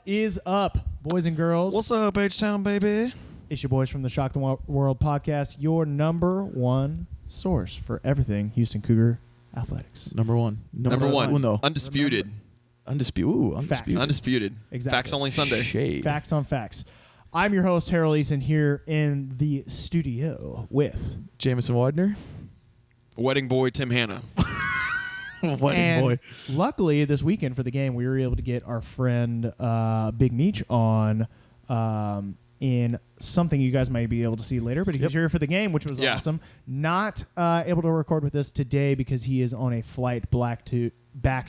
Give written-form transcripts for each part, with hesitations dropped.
is up, boys and girls? What's up, HTOWN, baby? It's your boys from the ShockTheWorld podcast, your number one source for everything Houston Cougar athletics. Number one. No. Undisputed. Undisputed. Ooh, undisputed. Undisputed. Exactly. Facts only Sunday. Shade. Facts on facts. I'm your host, Harold Eason, here in the studio with... Jameson Widener. Wedding boy Tim Hanna. Wedding boy. Luckily, this weekend for the game, we were able to get our friend Big Meech on in something you guys might be able to see later, but he was here for the game, which was awesome. Not able to record with us today because he is on a flight back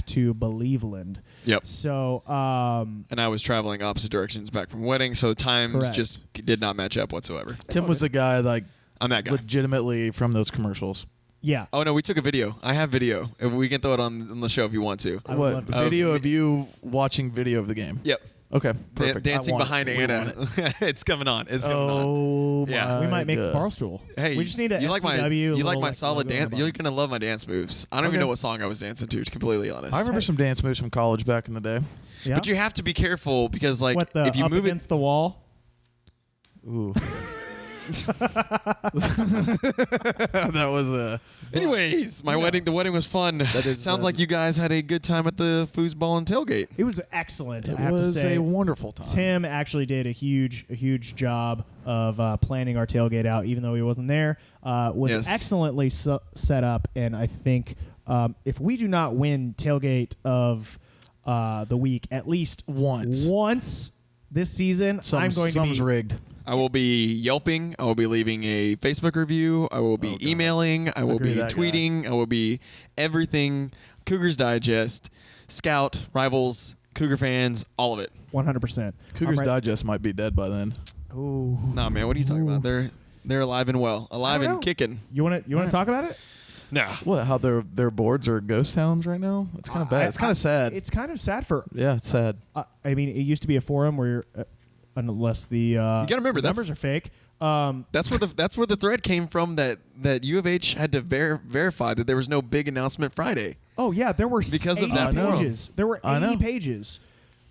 to Believeland. Yep. So, and I was traveling opposite directions back from wedding, so the times just did not match up whatsoever. Tim was the guy, like, I'm that guy. legitimately from those commercials. yeah. Oh, no, we took a video. I have video. We can throw it on the show if you want to. I would love to see Video of you watching video of the game? Yep. Okay, perfect. Dancing behind Anna. It's coming on. It's coming on. Oh, Yeah. We might make a Barstool. Hey, we just need a you like my STW, solid logo on dance. the You're bottom. gonna love my dance moves. I don't even know what song I was dancing to be completely honest. I remember some dance moves from college back in the day. Yeah? But you have to be careful because like What, if you up move against the wall? Ooh. That was a... Anyways, the wedding was fun. It sounds like you guys had a good time at the foosball and tailgate. It was excellent. It I have to was say. a wonderful time. Tim actually did a huge job of planning our tailgate out, even though he wasn't there. Was excellently set up, and I think if we do not win tailgate of the week at least once this season, I'm going to be rigged. I will be Yelping. I will be leaving a Facebook review. I will be emailing. I will be tweeting. I will be everything. Cougars Digest, Scout, Rivals, Cougar fans, all of it. 100%. Cougars Digest might be dead by then. Ooh. Nah, man, what are you talking about? They're alive and well, alive and kicking. You want to talk about it? No. What? How their boards are ghost towns right now? It's kind of bad. It's kind of sad. It's kind of sad for. Yeah, it's sad. I mean, it used to be a forum where, unless the you gotta remember numbers are fake. That's where the thread came from that U of H had to verify that there was no big announcement Friday. Oh yeah, there were because of 80 that pages. There were 80 pages.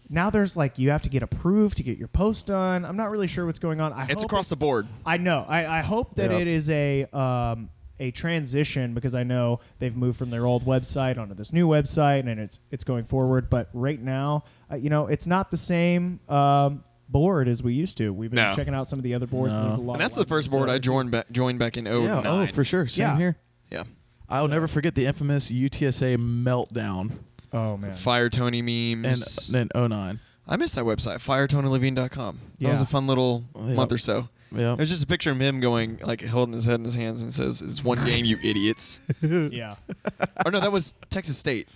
Now there's like you have to get approved to get your post done. I'm not really sure what's going on. It's across the board. I know. I hope that it is a transition because I know they've moved from their old website onto this new website and it's going forward. But right now, it's not the same board as we used to. We've been checking out some of the other boards. There's a lot and that's the first board I joined back in 09. Yeah, oh, for sure. Same here. Yeah. I'll never forget the infamous UTSA meltdown. Oh, man. Fire Tony memes. And 09. I missed that website, firetonylevine.com. That was a fun little month or so. Yeah. It was just a picture of him going, like, holding his head in his hands and says, "It's one game, you idiots." Yeah. Or no, that was Texas State.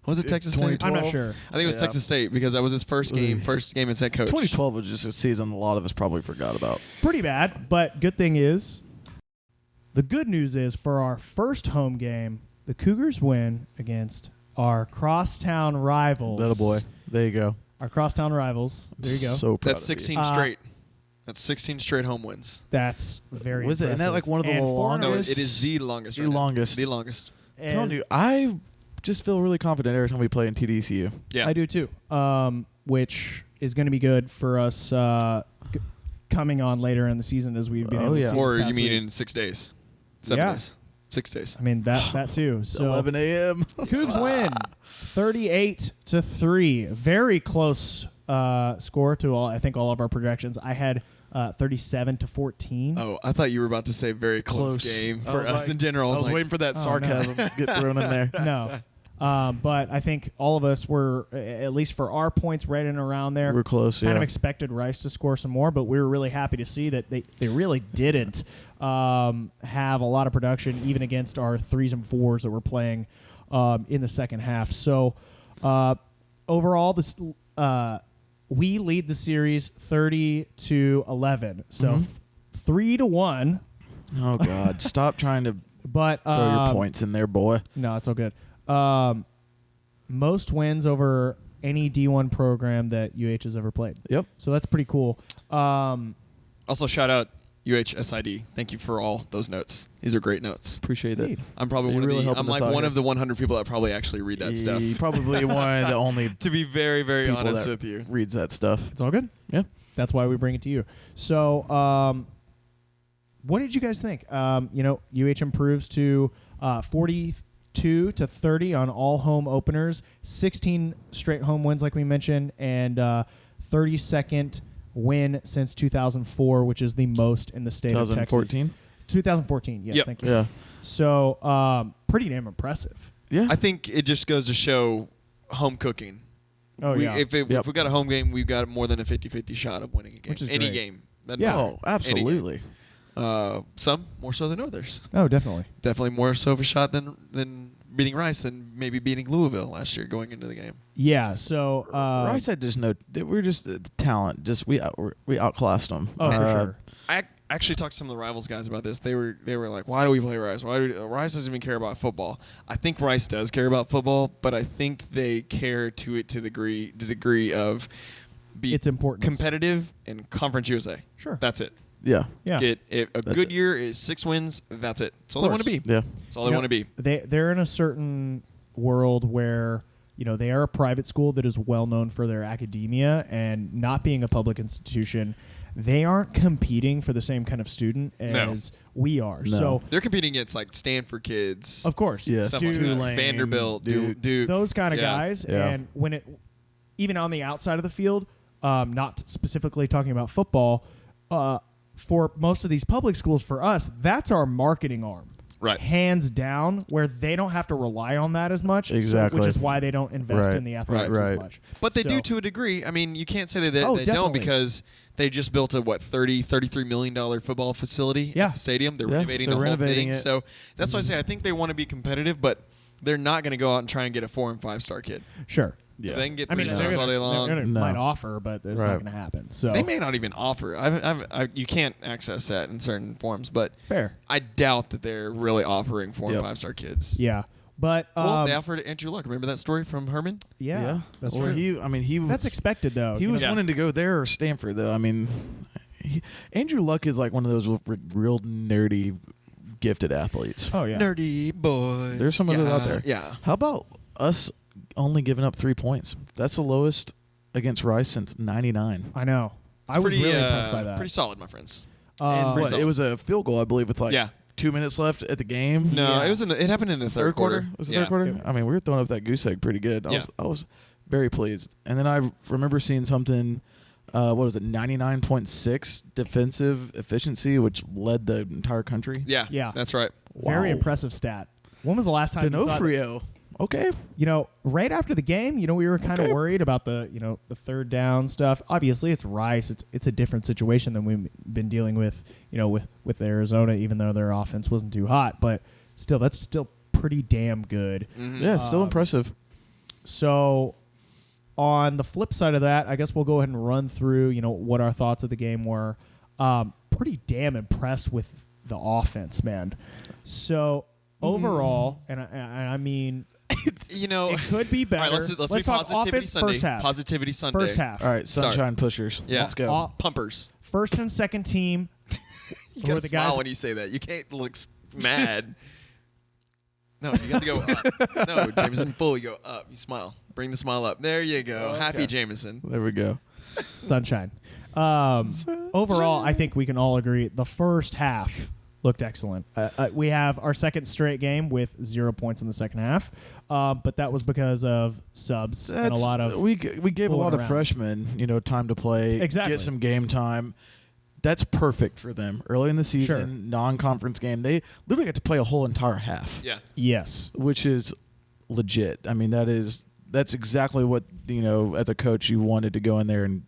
Was it Texas State? I'm not sure. I think it was Texas State because that was his first game as head coach. 2012 was just a season a lot of us probably forgot about. Pretty bad, but good thing is, the good news is for our first home game, the Cougars win against our crosstown rivals. Little boy. There you go. Our crosstown rivals. There you go. So proud That's of 16 straight. That's 16 straight home wins. That's very Was it? impressive. Isn't that like one of the longest? No, it is the longest. The right now. longest. The longest. I'm telling you, I just feel really confident every time we play in TDCU. Yeah. I do too. Which is going to be good for us coming on later in the season as we've been able to see Or this you past mean week. in 6 days? 7 days. 6 days. I mean that too. So 11 a.m. Cougs win 38-3. Very close score to all of our projections. I had 37-14. Oh, I thought you were about to say very close game for us in general. I was waiting for that sarcasm to get thrown in there. No. But I think all of us were, at least for our points, right in around there. We're close, Kind of expected Rice to score some more, but we were really happy to see that they really didn't have a lot of production, even against our 3s and 4s that were playing in the second half. So overall, we lead the series 30-11. So 3-1. Oh, God. Stop trying to But throw your points in there, boy. No, it's all good. Most wins over any D1 program that UH has ever played. Yep. So that's pretty cool. Also, shout out UHSID. Thank you for all those notes. These are great notes. Appreciate it. I'm probably I'm like one of the 100 people that probably actually read that stuff. Probably one of the only to be very, very honest with you. Reads that stuff. It's all good. Yeah. That's why we bring it to you. So, what did you guys think? UH improves to 42 to 30 on all home openers, 16 straight home wins, like we mentioned, and 32nd win since 2004, which is the most in the state of Texas. 2014? 2014, yes, thank you. Yeah. So, pretty damn impressive. Yeah. I think it just goes to show home cooking. Oh, yeah. If we got a home game, we've got more than a 50-50 shot of winning a game. Which is Any great. game. Yeah. Oh, absolutely. Some more so than others. Oh, definitely. Definitely more so of a shot than beating Rice than maybe beating Louisville last year going into the game. Yeah, so... Rice had just we're just talent. Just we outclassed them. Oh, for sure. I actually talked to some of the Rivals guys about this. They were like, why do we play Rice? Rice doesn't even care about football. I think Rice does care about football, but I think they care to the degree of its importance. Competitive and Conference USA. Sure. That's it. Yeah. Yeah. Good year is 6 wins. That's it. That's all they want to be. Yeah. That's all they want to be. They're in a certain world where they are a private school that is well known for their academia, and not being a public institution, they aren't competing for the same kind of student as we are. No. So they're competing against like Stanford kids. of course, Yeah. Stuff like that. Tulane, Vanderbilt, Duke. those kind of guys. Yeah. And when even on the outside of the field, not specifically talking about football, for most of these public schools, for us, that's our marketing arm. Right. Hands down, where they don't have to rely on that as much. Exactly. Which is why they don't invest Right. in the athletics as Right. much. But they So- do to a degree. I mean, you can't say that they definitely. don't, because they just built a $33 million football facility Yeah. at the stadium. They're Yeah, renovating they're the whole renovating thing. it. So that's why I say I think they want to be competitive, but they're not going to go out and try and get a 4 and 5 star kid. Sure. Yeah. They can get I 3 mean, stars all day long. They're gonna, No. might offer, but it's not Right. going to happen. So They may not even offer. You can't access that in certain forms, but fair. I doubt that they're really offering 4 and Yep. 5 star kids. Yeah. But Well, they offered Andrew Luck. Remember that story from Herman? yeah, that's Well, true. he was. That's expected, though. He was Yeah. wanting to go there or Stanford, though. I mean, Andrew Luck is like one of those real nerdy, gifted athletes. Oh yeah. Nerdy boys. There's some of those out there. Yeah. How about us only giving up 3 points? That's the lowest against Rice since '99. I know. It's I was pretty, really impressed by that. Pretty solid, my friends. And Pretty solid. it was a field goal, I believe, with like Yeah. 2 minutes left at the game. No, Yeah. it happened in the third quarter. Was it Yeah. third quarter? I mean, we were throwing up that goose egg pretty good. I was very pleased. And then I remember seeing something. What was it? 99.6 defensive efficiency, which led the entire country. Yeah. Yeah. That's right. Very Wow. impressive stat. When was the last time you thought, D'Onofrio. Okay. right after the game, we were kind of Okay. worried about the third down stuff. Obviously, it's Rice. It's a different situation than we've been dealing with, with Arizona, even though their offense wasn't too hot. But still, that's still pretty damn good. Mm-hmm. Yeah, still impressive. So on the flip side of that, I guess we'll go ahead and run through, what our thoughts of the game were. Pretty damn impressed with the offense, man. So overall, and I mean, it could be better. All right, let's be talk Positivity offense Sunday. first half. Positivity Sunday. First half. All right, Start. sunshine pushers. Yeah. Let's go. Pumpers. First and second team. You were gotta the smile guys- when you say that. You can't look mad. No, you got to go up. No, Jameson, full. You go up. You smile. Bring the smile up. There you go. Okay. Happy Jameson. There we go. Sunshine. Overall, I think we can all agree the first half looked excellent. We have our second straight game with 0 points in the second half, but that was because of subs and a lot of we gave a lot fooling of around. freshmen, time to play, Exactly. get some game time. That's perfect for them. Early in the season, Sure. non-conference game, they literally got to play a whole entire half. Yeah. Yes. Which is legit. I mean, that's exactly what, as a coach you wanted to go in there, and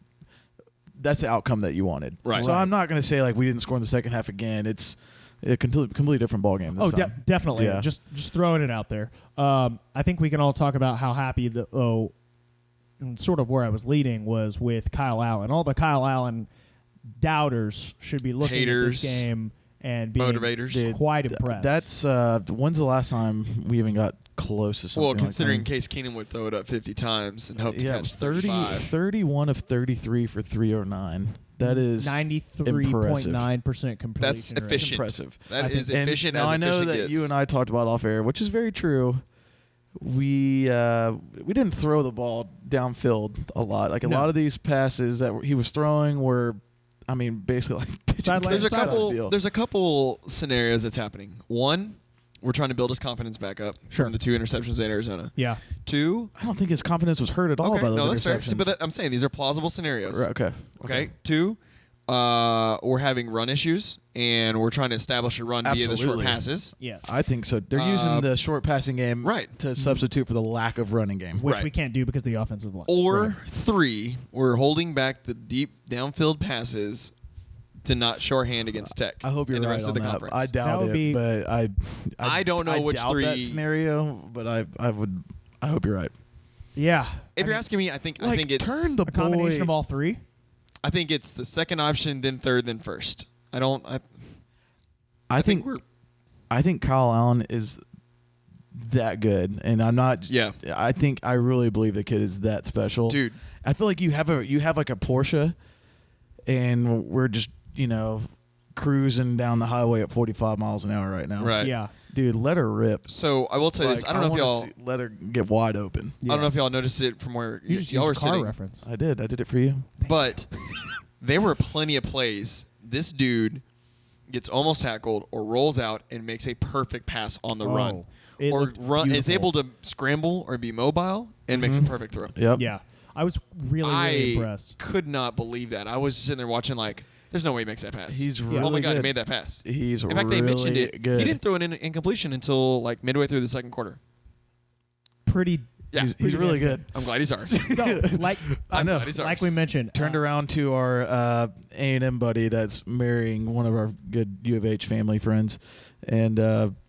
that's the outcome that you wanted. Right. So Right. I'm not going to say like we didn't score in the second half again. It's a completely different ball game this time. Definitely. Yeah. Just throwing it out there. I think we can all talk about how happy and sort of where I was leading was with Kyle Allen. All the Kyle Allen doubters should be looking Haters. at this game and being Motivators. Dude, quite impressed. That's when's the last time we even got close to something? Well, considering like that? Case Keenum would throw it up 50 times and hope to catch 30, 35. 31 of 33 for 309. That is 93.9% completion That's rate. efficient. Impressive. That is And efficient now as I know efficient that gets. you and I talked about off air, which is very true. We didn't throw the ball downfield a lot. Like a lot of these passes that he was throwing were, I mean, basically like Sideline. There's a couple scenarios that's happening. One, we're trying to build his confidence back up from the 2 interceptions in Arizona. Yeah. 2, I don't think his confidence was hurt at all by those no, interceptions. that's fair. But I'm saying these are plausible scenarios. Right, Okay. 2, we're having run issues, and we're trying to establish a run via the short passes. Yes. I think so. They're using the short passing game to substitute for the lack of running game. Which we can't do because of the offensive line. Or 3, we're holding back the deep downfield passes to not shorthand against Tech. I hope you're in the right rest on of the that. conference. I doubt it, but I don't know which doubt 3 that scenario, but I hope you're right. Yeah. If you're asking me, I think it's turn the a combination of all 3. I think it's the second option, then third, then first. I think Kyle Allen is that good, and I'm not. Yeah. I really believe the kid is that special, dude. I feel like you have like a Porsche, and we're just cruising down the highway at 45 miles an hour right now. Right. Yeah. Dude, let her rip. So I will tell you this. I don't know if y'all let her get wide open. I don't know if y'all noticed it from where You just y'all used were a car sitting. reference. I did it for you. But there were plenty of plays. This dude gets almost tackled or rolls out and makes a perfect pass on the run. It Or looked is beautiful. able to scramble or be mobile and makes a perfect throw. Yep. Yeah. I was really impressed. Could not believe that. I was sitting there watching like, there's no way he makes that pass. He's oh really my God, good. he made that pass. He's In fact, really they mentioned it. good. He didn't throw an incompletion until like midway through the second quarter. Pretty. Yeah, He's really good. I'm glad he's ours. So, like I know. Glad he's ours. like we mentioned, Turned around to our A&M buddy that's marrying one of our good U of H family friends, and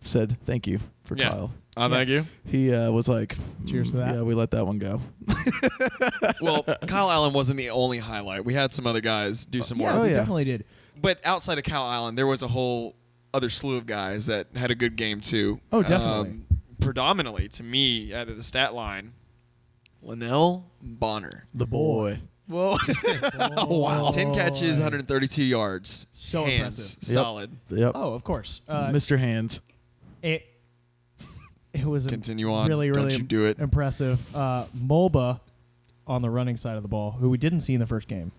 said thank you for Yeah. Kyle. Thank you. He was like, Cheers to that. Yeah, we let that one go. Well, Kyle Allen wasn't the only highlight. We had some other guys do some more. Yeah, we yeah. definitely did. But outside of Kyle Allen, there was a whole other slew of guys that had a good game too. Oh, definitely. Predominantly, to me, out of the stat line, Linnell Bonner. The boy. Whoa. Wow. 10 catches, 132 yards. So Hands. impressive. Solid. Yep. Oh, of course. Mr. Hands. It was Continue on. really, Don't really you do it. impressive. Mulba on the running side of the ball, who we didn't see in the first game,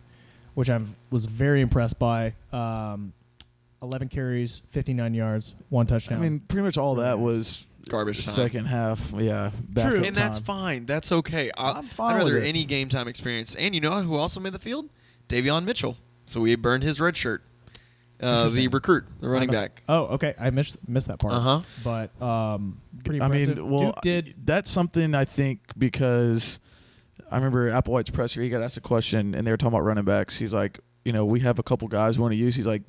which I was very impressed by. 11 carries, 59 yards, 1 touchdown. I mean, pretty much all that was Garbage time. second half. Yeah. Backup True. And that's time. fine. That's okay. I'm fine I'd rather with it. any game time experience. And you know who also made the field? Davion Mitchell. So we burned his red shirt. The recruit, the running back. Oh, okay. I missed that part. Uh-huh. But pretty I impressive. mean, well, Duke did. that's something I think because I remember Applewhite's presser, he got asked a question, and they were talking about running backs. He's like, we have a couple guys we want to use. He's like,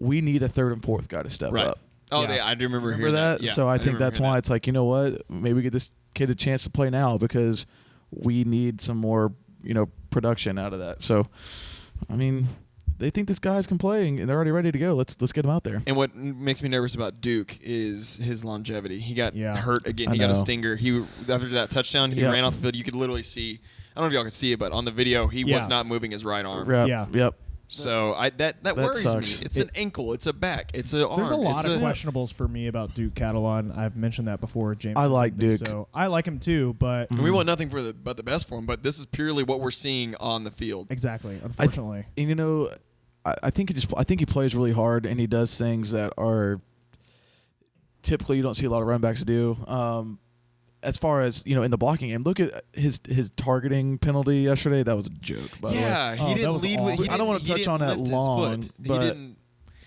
we need a third and fourth guy to step Right. up. Oh, Yeah. yeah, I do remember Remember hearing that? Yeah, So I do think remember that's hearing why that. it's like, you know what? Maybe we get this kid a chance to play now because we need some more, production out of that. So, I mean, they think this guys can play and they're already ready to go. Let's get them out there. And what makes me nervous about Duke is his longevity. He got hurt again. I He got a know. stinger. After that touchdown, he ran off the field. You could literally see. I don't know if y'all can see it, but on the video, he was not moving his right arm. Yep. So that worries sucks. me. It's an ankle. It's a back. It's an arm. There's a lot it's of questionables for me about Duke Catalan. I've mentioned that before. James, I like Duke. So I like him too, but And we want nothing but the best for him. But this is purely what we're seeing on the field. exactly. Unfortunately, And I think he plays really hard and he does things that are typically you don't see a lot of running backs do. As far as in the blocking game, look at his targeting penalty yesterday. That was a joke. By the way. Yeah, he that didn't was lead. awful. With, I don't want to touch on that long, but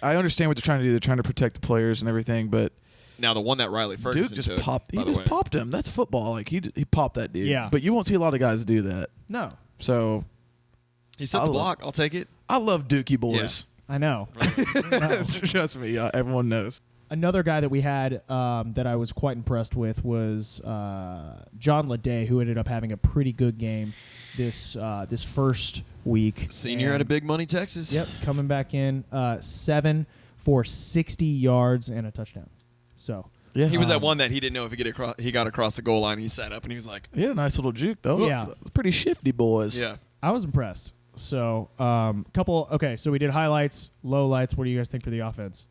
I understand what they're trying to do. They're trying to protect the players and everything, but Now the one that Riley Ferguson Duke just took, popped. He by the just way. popped him. That's football. Like he popped that dude. Yeah. But you won't see a lot of guys do that. no, So He set the block. I'll take it. I love Dookie boys. I know. Trust me. Everyone knows. Another guy that we had that I was quite impressed with was John Leday, who ended up having a pretty good game this first week. Senior out of Big Money, Texas. Yep, coming back in 7 for 60 yards and a touchdown. So Yeah. He was that one that he didn't know if he got across the goal line. He sat up and he was like, He had a nice little juke though. Yeah. Pretty shifty boys. yeah. I was impressed. So, couple. Okay, so we did highlights, lowlights. What do you guys think for the offense?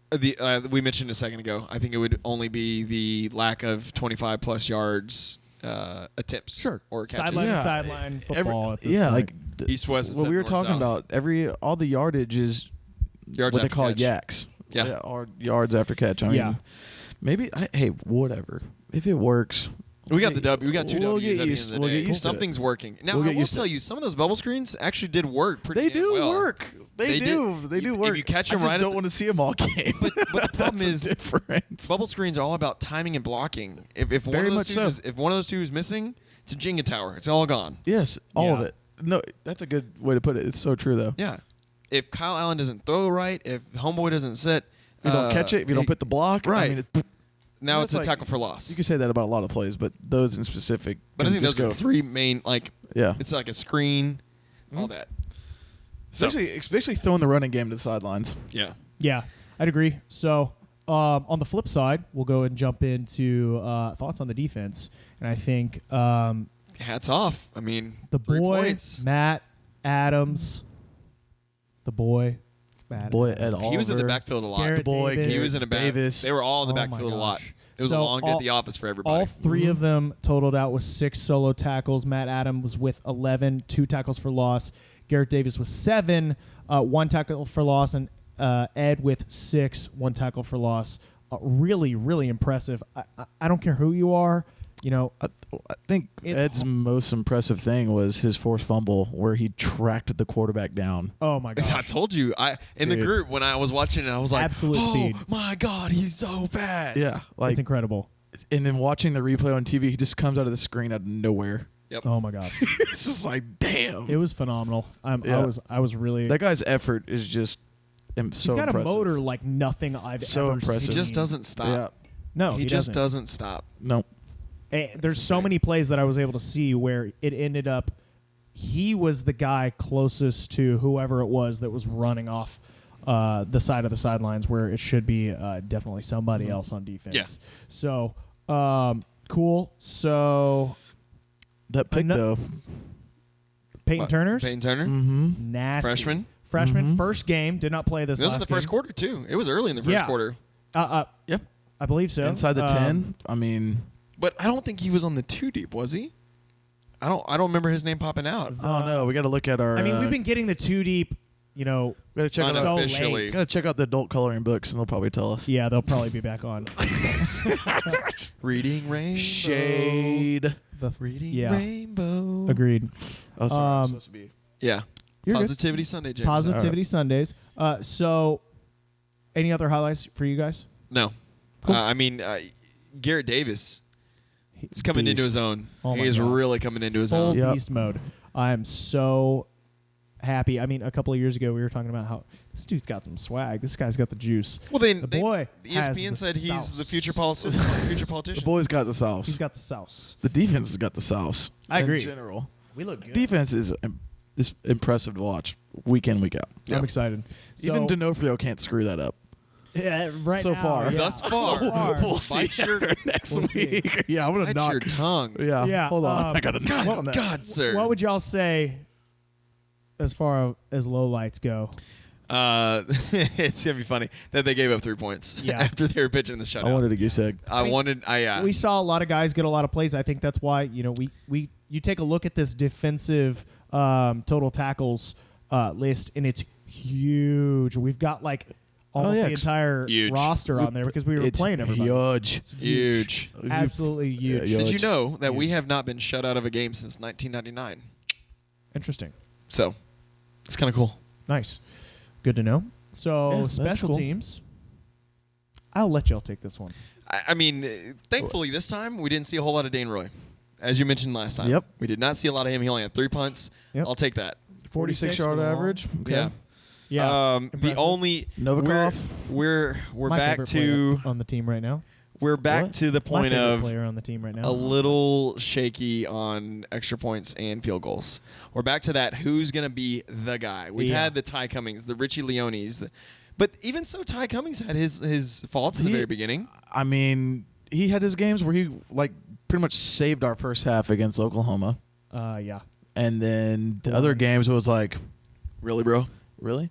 We mentioned a second ago. I think it would only be the lack of 25+ yards attempts. Sure. Or catches. Sideline to sideline football. At this point. like East-west. what we were talking about. All the yardage is yards what they after call catch. yaks. Yeah. Or yards after catch. I mean, Yeah. maybe. Hey, whatever. If it works. We got the W. We got 2 We'll W's get at the end used- of the we'll day. get used to it. Something's working. Now, We'll I get will used to tell it. you, some of those bubble screens actually did work pretty They do well. work. They do. They do work. If you catch them I just right don't at want to see them all game. But the problem That's is the difference. bubble screens are all about timing and blocking. If one Very of much those two so. if one of those two is missing, it's a Jenga tower. It's all gone. Yes, all of Yeah. it. No, that's a good way to put it. It's so true though. Yeah. If Kyle Allen doesn't throw right, if homeboy doesn't set, If you don't catch it, if you don't put the block, right. I mean, it's, now it's that's a like- tackle for loss. you can say that about a lot of plays, but those in specific. But I can think just those are go. three main, like, Yeah, it's like a screen, all that. So, especially throwing the running game to the sidelines. yeah. Yeah, I'd agree. So, on the flip side, we'll go and jump into thoughts on the defense. And I think Hats off. I mean, the 3 boy, points. Matt Adams, Boy, Ed He was in the Oliver, backfield a lot. Garrett the boy, Davis. He was in the back. Davis. They were all in the Oh my backfield a lot. gosh. It was So a long day all- at the office for everybody. All three of them totaled out with 6 solo tackles. Matt Adams was with 11, 2 tackles for loss. Garrett Davis was 7, 1 tackle for loss, and Ed with 6, 1 tackle for loss. Really, really impressive. I don't care who you are. You know, I think It's Ed's most impressive thing was his forced fumble, where he tracked the quarterback down. oh my I gosh. told you. In the Dude. group when I was watching it, I was like, Absolute "Oh speed. my god, he's so fast!" Yeah, like, It's incredible. and then watching the replay on TV, he just comes out of the screen out of nowhere. Yep. Oh my gosh. It's just like, damn. It was phenomenal. Yeah. I was really. That guy's effort is just so he's got impressive. a motor like nothing I've So ever impressive. seen. He just doesn't stop. Yeah. No, he just doesn't. doesn't stop. No. There's so many plays that I was able to see where it ended up he was the guy closest to whoever it was that was running off the side of the sidelines where it should be definitely somebody else on defense. Yeah. So, cool. So, That pick, though. Peyton Turner's Peyton Turner, nasty. freshman. Freshman, first game, did not play this This was last in the first game. quarter too. It was early in the first Yeah. quarter, Yep. I believe so. Inside the 10. I mean, but I don't think he was on the 2 deep. Was he? I don't remember his name popping out. oh no, we got to look at our. I mean, we've been getting the 2 deep, we got to check out. so Unofficially. late. Got to check out the adult coloring books, and they'll probably tell us. Yeah, they'll probably be back on. Reading Rainbow. Shade. Reading Yeah. Rainbow. Agreed. Oh, sorry. I'm supposed to be. Yeah. You're good. Positivity Sunday, James. Positivity Sundays. So, any other highlights for you guys? No. Cool. I mean, Garrett Davis is coming into his own. Oh he my is gosh. really coming into his Full own. Yep. beast mode. I am so happy. I mean, a couple of years ago, we were talking about how this dude's got some swag. This guy's got the juice. Well, The boy has ESPN the said he's sauce. the future The politician. boys got the sauce. He's got the sauce. The defense has got the sauce. I agree. In general, We look good. defense is impressive to watch week in, week out. I'm excited. So, Even D'Onofrio can't screw that up. yeah, right so now, far. yeah. Thus far. We'll Bite see your- next we'll see. week. Yeah, I'm gonna Bite knock your tongue. Yeah, Yeah, hold on. I got a knock God, on that. God, sir. What would y'all say as far as low lights go? It's gonna be funny that they gave up 3 points Yeah. after they were pitching the shutout. I wanted a goose egg. We saw a lot of guys get a lot of plays. I think that's why you take a look at this defensive total tackles list, and it's huge. We've got like almost yeah, the entire huge. roster on there because we were It's playing everybody. huge. Huge. Absolutely huge. Yeah, Did you huge. know that we Huge. have not been shut out of a game since 1999? Interesting. So it's kind of cool. Nice. Good to know. So Yeah, that's special cool. teams. I'll let y'all take this one. I mean, thankfully this time we didn't see a whole lot of Dane Roy, as you mentioned last time. Yep. We did not see a lot of him. He only had 3 punts. Yep. I'll take that. 46-yard for the average. long. Okay. Yeah. Yeah. The Impressive. only Novikov. we're My back favorite to player on the team right now. we're back What? to the My point favorite of player on the team right now. a little shaky on extra points and field goals. We're back to that. Who's going to be the guy? We've Yeah. had the Ty Cummings, the Richie Leones, but even so, Ty Cummings had his faults in the very beginning. I mean, he had his games where he pretty much saved our first half against Oklahoma, Yeah. and then the other games it was like, Really, bro? Really?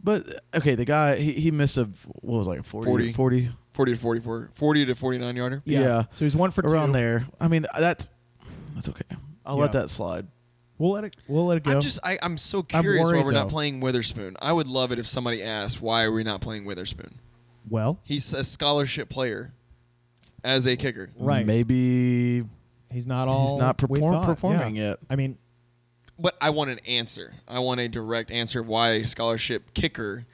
But okay, the guy he missed a what was it, like a 40 to 44, 40 to 49 yarder. Yeah. So he's 1 for 2 around there. I mean, that's okay. I'll let Yeah. that slide. We'll let it go. I'm so curious why worried, we're not though. playing Witherspoon. I would love it if somebody asked why are we not playing Witherspoon. Well, He's a scholarship player as a kicker. right. Maybe He's not all. he's not we thought. performing Yeah. yet. I mean, But I want an answer. I want a direct answer why a scholarship kicker.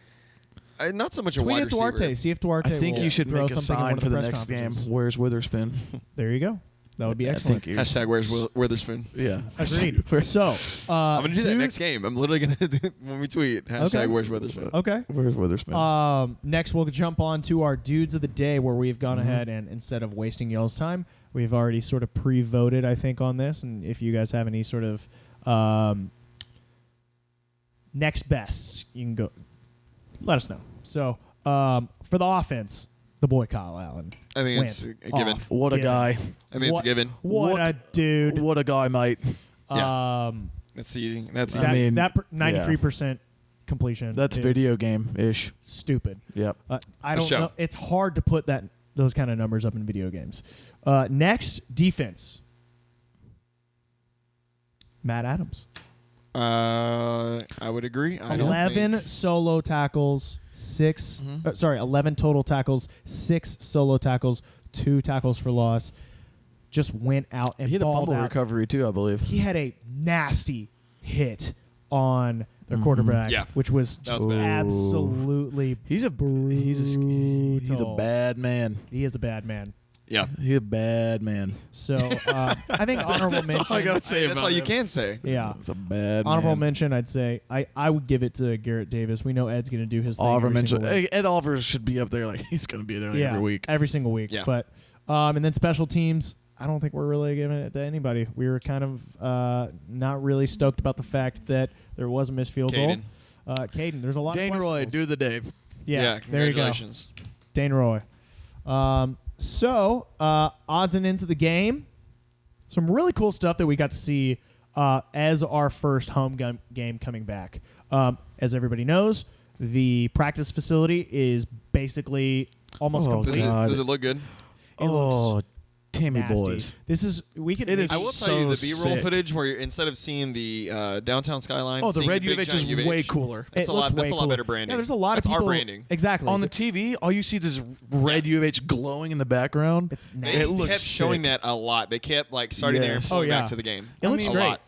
Not so much a tweet wide at Duarte. receiver. See if Duarte. I think will you should throw make a something in one sign of for the press next game. conferences. Where's Witherspoon? There you go. That would be I excellent. think Hashtag where's Witherspoon. yeah. Agreed. So I'm gonna do that dude- next game. I'm literally gonna when we tweet hashtag Okay. where's Witherspoon. Okay. Where's Witherspoon? Next, we'll jump on to our dudes of the day, where we've gone ahead and instead of wasting y'all's time, we've already sort of pre-voted, I think, on this. And if you guys have any sort of next bests, you can go. Let us know. So for the offense, the boy Kyle Allen. I think went it's a given. off. What a Given. guy. I think it's a given. What a dude. What a guy, mate. Yeah. That's easy. That's easy. I mean, that 93% completion. That's is video game ish. stupid. Yep. I For don't sure. know. It's hard to put those kind of numbers up in video games. Next, defense. Matt Adams. I would agree. I don't 11 think- solo tackles, 11 total tackles, 6 solo tackles, 2 tackles for loss. Just went out and He had a balled fumble out. recovery too, I believe. He had a nasty hit on their quarterback, Yeah. which was That was just bad. absolutely He's a brutal. bad man. He is a bad man. Yeah. He's a bad man. So I think honorable mention. That's all you can say. Yeah. It's a bad Honorable man. mention, I'd say I would give it to Garrett Davis. We know Ed's going to do his thing. Oliver every mentioned single week. Ed Oliver should be up there. Like he's going to be there like every week. Every single week. Yeah. But and then special teams, I don't think we're really giving it to anybody. We were kind of not really stoked about the fact that there was a missed field goal. Caden, there's a lot Dane of Roy, questionables. do the day. Yeah, there you go. Congratulations. Dane Roy. So, odds and ends of the game. Some really cool stuff that we got to see as our first home game coming back. As everybody knows, the practice facility is basically almost Oh, complete. God. Does it look good? Oh, Tammy Nasty. boys. This is we could. It is I will tell you the so B-roll sick. footage where instead of seeing the downtown skyline, Oh, the seeing red big UVH is giant way cooler. That's It a lot. looks That's a way lot cooler. better branding. Yeah, there's a lot That's of people. our branding. Exactly. On the TV, all you see is this red UVH glowing in the background. It's They nasty. It looks kept showing sick. that a lot. They kept like starting there and Yes. pulling Oh, yeah. back to the game. It looks a great. lot.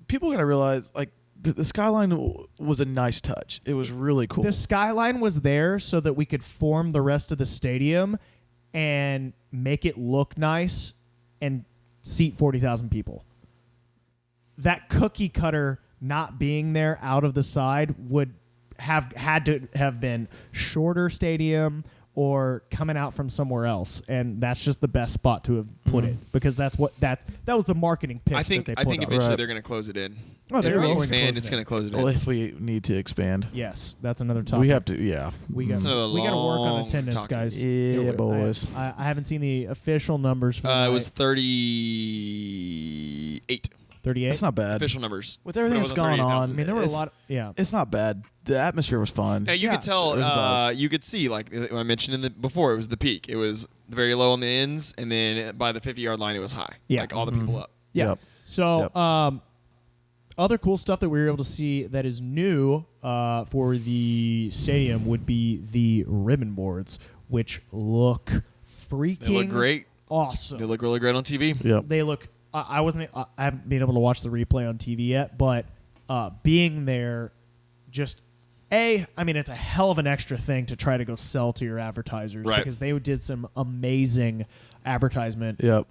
People got to realize, like, the skyline was a nice touch. It was really cool. The skyline was there so that we could form the rest of the stadium and make it look nice and seat 40,000 people. That cookie cutter not being there out of the side would have had to have been shorter stadium or coming out from somewhere else, and that's just the best spot to have put it because that was the marketing pitch. I think that they put up. eventually Right. they're going to close it in. Oh, they're if we going to expand, close it's it in. going to close it Well, in. if we need to expand, Yes, that's another topic. we have to. Yeah, We got It's another to work on long attendance, talk. guys. Yeah, boys. I haven't seen the official numbers for It was tonight. 38 38. That's not bad. official numbers. With everything But it that's wasn't gone 38,000. on, I mean, there were a it's- lot. Yeah. It's not bad. The atmosphere was fun. Hey, you Yeah. could tell. It was a buzz. You could see, like I mentioned before, it was the peak. It was very low on the ends, and then by the 50-yard line, it was high. Yeah. Like all the people up. Yeah. Yep. So, Yep. other cool stuff that we were able to see that is new for the stadium would be the ribbon boards, which look freaking They look great. awesome. They look really great on TV. Yep. They look. I haven't been able to watch the replay on TV yet, but being there, just I mean, it's a hell of an extra thing to try to go sell to your advertisers Right. because they did some amazing advertisement. Yep.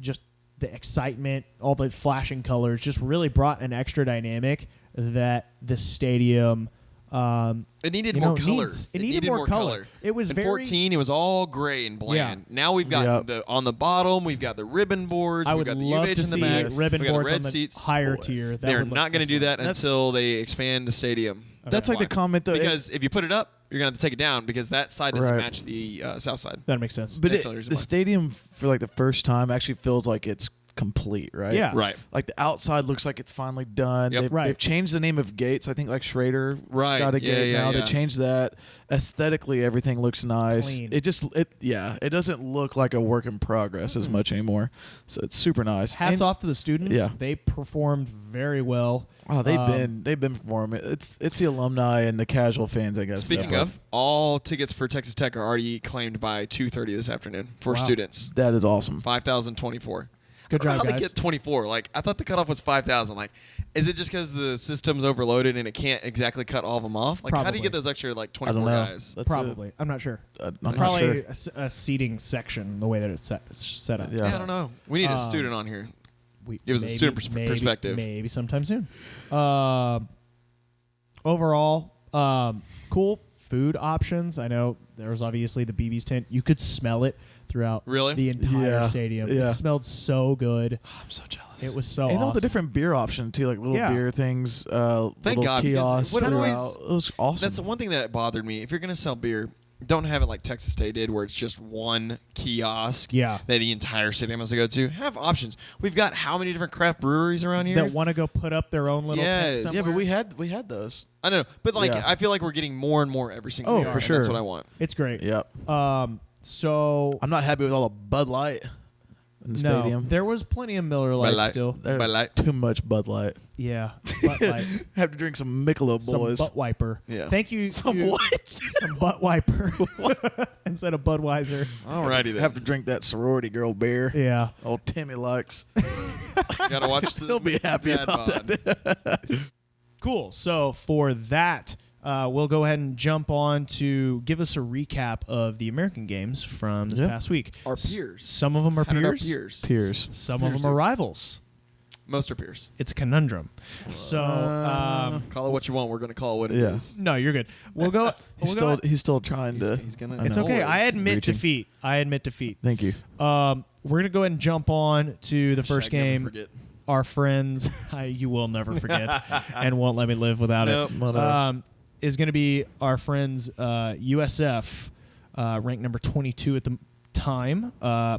Just the excitement, all the flashing colors, just really brought an extra dynamic that the stadium. It needed You more know, color. it needed more color. It was in very- 14. It was all gray and bland. Yeah. Now we've got Yep. the on the bottom. We've got the ribbon boards. I We've would got the love UVH to in the see back. ribbon we got boards the red on the seats. higher tier. That They're would look not going to do excellent. that until they expand the stadium. That's like the comment though. Because if you put it up, you're going to have to take it down because that side doesn't Right. match the south side. That makes sense. But That's the only reason the why. stadium for like the first time actually feels like it's complete, right? Yeah. Right. Like the outside looks like it's finally done. Yep. They've changed the name of gates. I think like Schrader got a gate now. They changed that. Aesthetically, everything looks nice. Clean. It doesn't look like a work in progress as much anymore. So it's super nice. Hats off to the students. Yeah. They performed very well. Oh, they've been performing. It's the alumni and the casual fans, I guess. Speaking of, all tickets for Texas Tech are already claimed by 2:30 this afternoon for students. That is awesome. 5,024. Good job, How guys. they get 24? Like, I thought the cutoff was 5,000. Like, is it just because the system's overloaded and it can't exactly cut all of them off? Like, how do Probably. you get those extra like I don't 24 know. guys? That's Probably. I'm not sure. I'm not Probably sure. a seating section, the way that it's set up. Yeah. Yeah, I don't know. We need a student on here. Give us a student perspective. Maybe sometime soon. Overall, cool food options. I know there was obviously the BB's tent. You could smell it throughout the entire stadium. Yeah. It smelled so good. I'm so jealous. It was so And awesome. all the different beer options too, like little beer things, Thank little God, because kiosks. what throughout. always- It was awesome. That's the one thing that bothered me. If you're going to sell beer, don't have it like Texas State did, where it's just one kiosk that the entire stadium has to go to. Have options. We've got how many different craft breweries around here? that want to go put up their own little tent Yes. somewhere. Yeah, but we had those. I don't know, but like Yeah. I feel like we're getting more and more every single Oh, year. for and sure. That's what I want. It's great. Yep. So I'm not happy with all the Bud Light in the stadium. there was plenty of Miller Lite still. There's Bud Light. too much Bud Light. Yeah, Butt Light. Have to drink some Michelob, Some boys. butt wiper. Yeah. Thank you. Some to- what? Some butt wiper instead of Budweiser. Alrighty then. Have to drink that sorority girl beer. Yeah. Old Timmy likes. Gotta watch. He'll be happy Dad about bod. Cool. So for that, we'll go ahead and jump on to give us a recap of the American games from this past week. Our peers. Some of them are How did our peers. peers. Peers. Some Peers of them are do. rivals. Most are peers. It's a conundrum. So Call it what you want. We're gonna call it what it is. no, you're good. We'll go. He's still trying to. He's gonna. I It's know. okay. I Always admit reaching. defeat. Thank you. We're gonna go ahead and jump on to the first Shag never game. forget. Our friends, you will never forget, and won't let me live without Nope. it. Is going to be our friends USF, ranked number 22 at the time,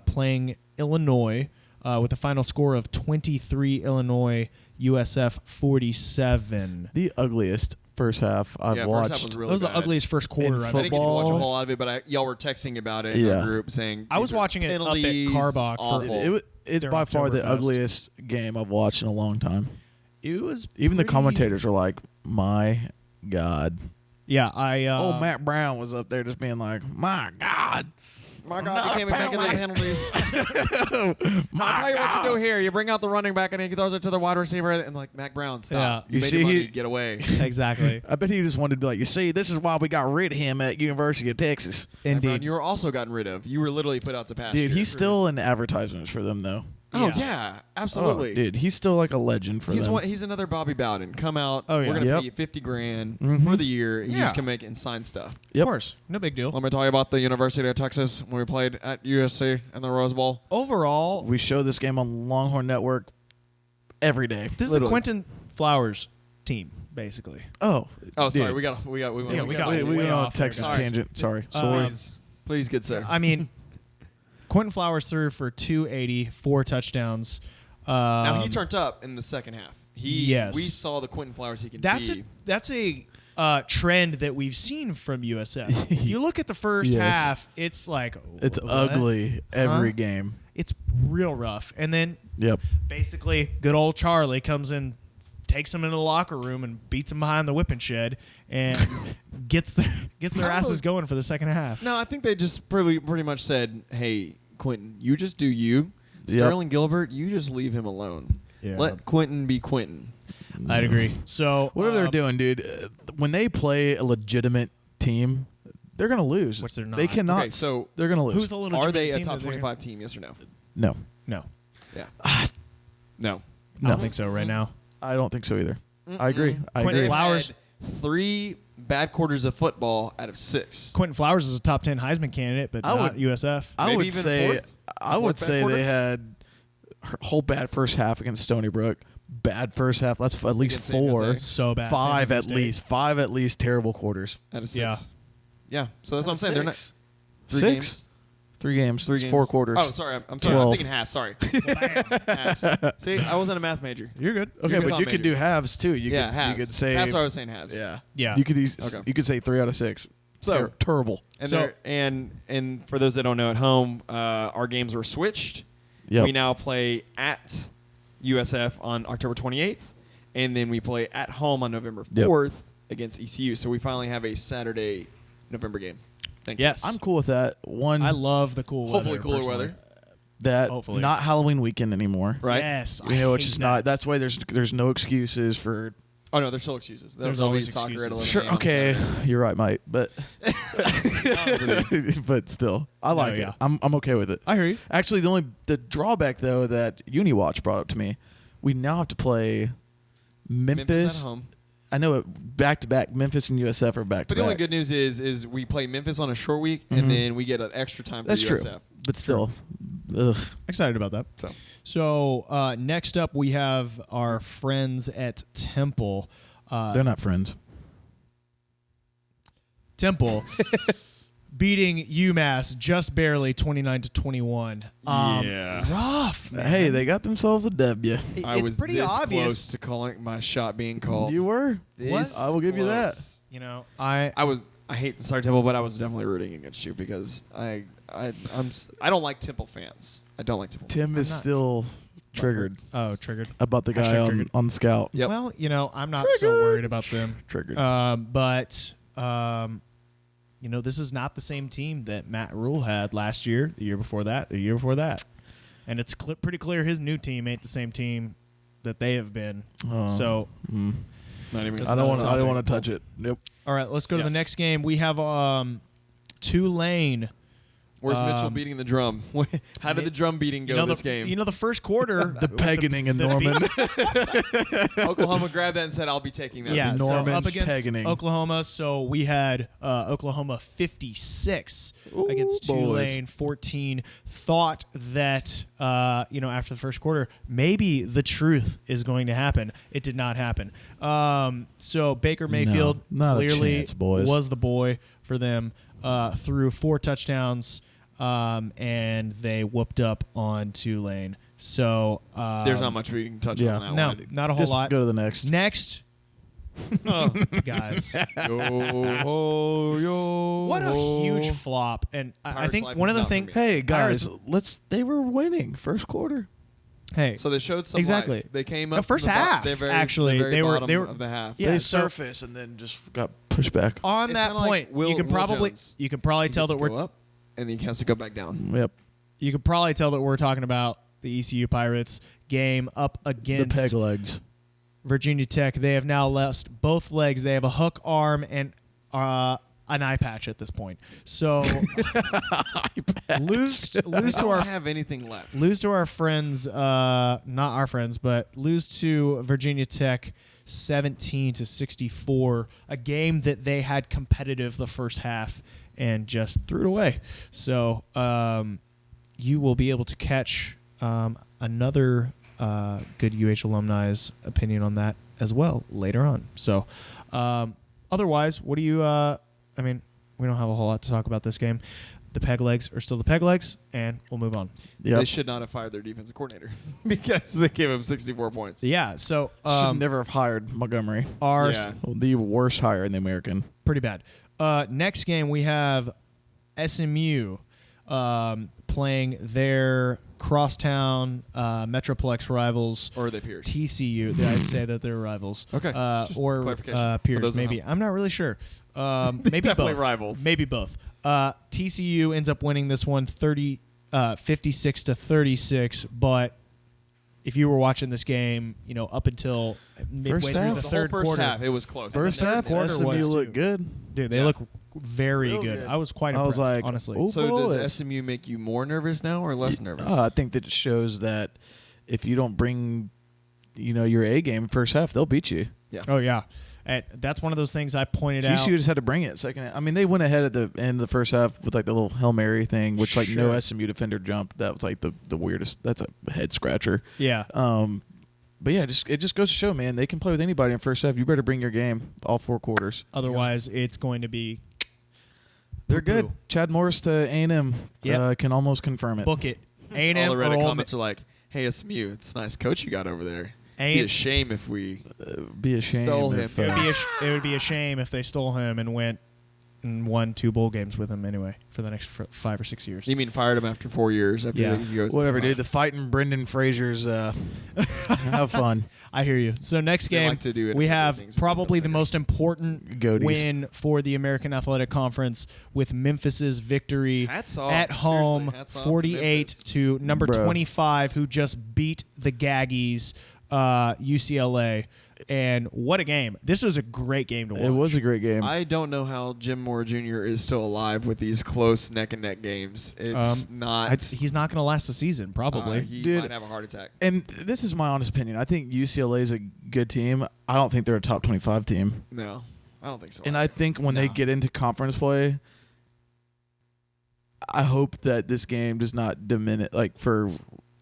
playing Illinois with a final score of 23 Illinois, USF 47. The ugliest first half I've Yeah, watched. first half was really That was the bad. ugliest first quarter. In I I think. didn't get to watch a football. whole lot of it, but y'all were texting about it in Yeah. our group saying I was these are watching it up at penalties, Carbach it's for- awful. It's Their by far the Oktoberfest. ugliest game I've watched in a long time. It was Even the pretty- commentators are like, "My God." Yeah, I. Oh, Matt Brown was up there just being like, "My God." My God, you can't be making the penalties. I'll tell you what to do here. You bring out the running back and he throws it to the wide receiver and like, Mac Brown, stop. Yeah. You You made see, the money, he- get away. Exactly. I bet he just wanted to be like, "You see, this is why we got rid of him at University of Texas." Mac Brown, Indeed. you were also gotten rid of. You were literally put out to pasture. Dude, he's still in advertisements for them though. Oh, Yeah. yeah, absolutely. Oh, dude, he's still like a legend for He's them. he's another Bobby Bowden. Come out. Oh, yeah. We're gonna Yep. pay you $50,000 Mhm. for the year. And You Yeah. just come make and sign stuff. Yep. Of course. No big deal. Let me tell you about the University of Texas when we played at USC in the Rose Bowl. Overall, We show this game on Longhorn Network every day. this is Literally. a Quentin Flowers team, basically. Oh, Oh, sorry, dude. we got Yeah, we got we way went on a off there, Texas guys. tangent. Sorry. Sorry. Please, good sir. I mean, Quentin Flowers threw for 280, 4 touchdowns. Now he turned up in the second half. Yes. We saw the Quentin Flowers he can be. That's a trend that we've seen from USF. If you look at the first Yes. half, it's like It's what? ugly every Huh? game. It's real rough. And then Yep. basically, good old Charlie comes in, takes them into the locker room, and beats them behind the whipping shed, and gets their asses going for the second half. No, I think they just pretty much said, "Hey, Quentin, you just do you. Yep. Sterling Gilbert, you just leave him alone. Yeah. Let Quentin be Quentin." I'd agree. So Whatever they're doing, dude, when they play a legitimate team, they're gonna lose. Which they're not. They cannot. Okay, so they're gonna lose. who's the little Are they a team top that they're- 25 team? Yes or no? No, No, Yeah. No. I don't think so right now. I don't think so either. I agree. I Quentin agree. Flowers- Had 3 bad quarters of football out of 6. Quentin Flowers is a top 10 Heisman candidate, but I not would- USF. I Maybe would even say fourth? I would Fourth bad say quarter? they had a whole bad first half against Stony Brook. Bad first half. That's at least Against San 4. Jose? So bad. San 5 Jose at State. least. 5 at least terrible quarters. Out of 6. Yeah. Yeah. So that's what I'm saying. They're not 3 6? games. 3 games. Three It's games. 4 quarters. Oh, sorry. I'm sorry. 12. I'm thinking half. Sorry. Halves. See, I wasn't a math major. You're good. Okay, You're but a you could major. do halves too. You halves. could say That's why I was saying halves. Yeah. Yeah. You could Okay. you could say 3 out of 6. So terrible. And So- there- and for those that don't know at home, our games were switched. Yep. We now play at USF on October 28th, and then we play at home on November 4th against ECU. So we finally have a Saturday November game. Thank you. Yes. I'm cool with that. One, I love the cool Hopefully weather. cooler personally. weather. that Hopefully. not Halloween weekend anymore. Right? Yes. You know, it's hate just that. not. That's why there's no excuses for. Oh, no, there's still excuses. There's There'll be always soccer excuses. at 11 Sure. a.m. on Okay. Saturday. You're right, Mike. But but still, I like yeah. it. I'm okay with it. I hear you. Actually, the drawback though that UniWatch brought up to me, we now have to play Memphis at home. I know it back to back. Memphis and USF are back to But the only back. good news is we play Memphis on a short week, and then we get an extra time for That's true. USF. But still, ugh. Excited about that. So next up, we have our friends at Temple. They're not friends. Temple beating UMass just barely 29-21. Yeah. Rough, man. Hey, they got themselves a W. I It's was pretty this obvious. close to calling my shot being called. You were. This I will give you that. close. You know, I I hate the Sorry Temple, but I was definitely rooting against you because I don't like Temple fans. I don't like Temple. Tim is not- still triggered triggered. about the guy Hashtag on, triggered. on Scout. Yep. Well, you know, I'm not so worried about them. Triggered. But you know, this is not the same team that Matt Rule had last year, the year before that, the year before that, and it's pretty clear his new team ain't the same team that they have been. So, Not even I don't want to touch it. Nope. all right, let's go to Yeah. the next game. We have Tulane. Where's Mitchell beating the drum? How did the drum beating go this game? You know, the first quarter, The pegging in Norman. Oklahoma grabbed that and said, "I'll be taking that." Yeah, so Norman up against Tegening. Oklahoma. So we had Oklahoma 56 against boys. Tulane 14. Thought that after the first quarter, maybe the truth is going to happen. It did not happen. So Baker Mayfield not a clearly chance, boys. was the boy for them. Threw 4 touchdowns, and they whooped up on Tulane. So There's not much we can touch Yeah. on that no, one. not a whole Just lot. go to the next. Next, guys, what a huge flop! And I Pirates think life one is of the not for things. me. Hey guys, Pirates- they were winning first quarter. Hey, So they showed some Exactly. life. They came The up first from half, the very, actually, the very they were- bottom they were- of the half. Yeah, they so- surfaced and then just got pushed back. on It's that kinda like point, Will- you can Will probably Jones. tell that He gets to we're go up, and then he has to go back down. Yep. you could probably tell that we're talking about the ECU Pirates game up The against peg legs. Virginia Tech. They have now lost both legs. They have a hook arm and an eye patch at this point. So lose to don't our have anything left. lose to our friends, not our friends, but lose to Virginia Tech 17-64, a game that they had competitive the first half and just threw it away. So you will be able to catch another good UH alumni's opinion on that as well later on. So otherwise, what do you I mean, we don't have a whole lot to talk about this game. The peg legs are still the peg legs, and we'll move on. Yep. They should not have fired their defensive coordinator because they gave him 64 points. Yeah, so Should never have hired Montgomery. ours Yeah. The worst hire in the American. pretty bad. Next game we have SMU playing their crosstown Metroplex rivals. Or are they peers? TCU. I'd say that they're rivals. Okay, just Or clarification for peers, those at maybe. home. I'm not really sure. Maybe definitely both. rivals. Maybe both. TCU ends up winning this one 56-36, but if you were watching this game, up until midway First through half? the The whole third first quarter, half, it was close. First third half, quarter SMU was looked too. good. dude, they Yeah. look very Real good. good. I was quite I was impressed, like, honestly. "Ooh." So does Boys. SMU make you more nervous now or less nervous? I think that it shows that if you don't bring, your A game first half, they'll beat you. Oh yeah, and that's one of those things I pointed out. TCU just had to bring it second. I mean, they went ahead at the end of the first half with like the little Hail Mary thing, which no Sure. SMU defender jumped. That was like the weirdest. That's a head scratcher. Yeah, But yeah, it just goes to show, man, they can play with anybody in first half. You better bring your game all 4 quarters. otherwise it's going to be They're good. Chad Morris to A&M can almost confirm it. Book it. A&M All the Reddit or comments are like, "Hey, SMU, it's a nice coach you got over there. It'd be a shame if we stole him. It would be a shame if they stole him and went and won 2 bowl games with him anyway for the next 5 or 6 years. You mean fired him after 4 years? After he goes, whatever, dude. The fighting Brendan Fraser's have fun. I hear you. So next game, like to do we have probably the most important win for the American Athletic Conference with Memphis's victory at home, 48 to number 25, who just beat the Gaggies, UCLA. And what a game. This was a great game to watch. It was a great game. I don't know how Jim Moore Jr. is still alive with these close neck-and-neck games. It's not... He's not going to last the season, probably. He might have a heart attack. And this is my honest opinion. I think UCLA is a good team. I don't think they're a top 25 team. No, I don't think so. And I think when they get into conference play, I hope that this game does not diminish.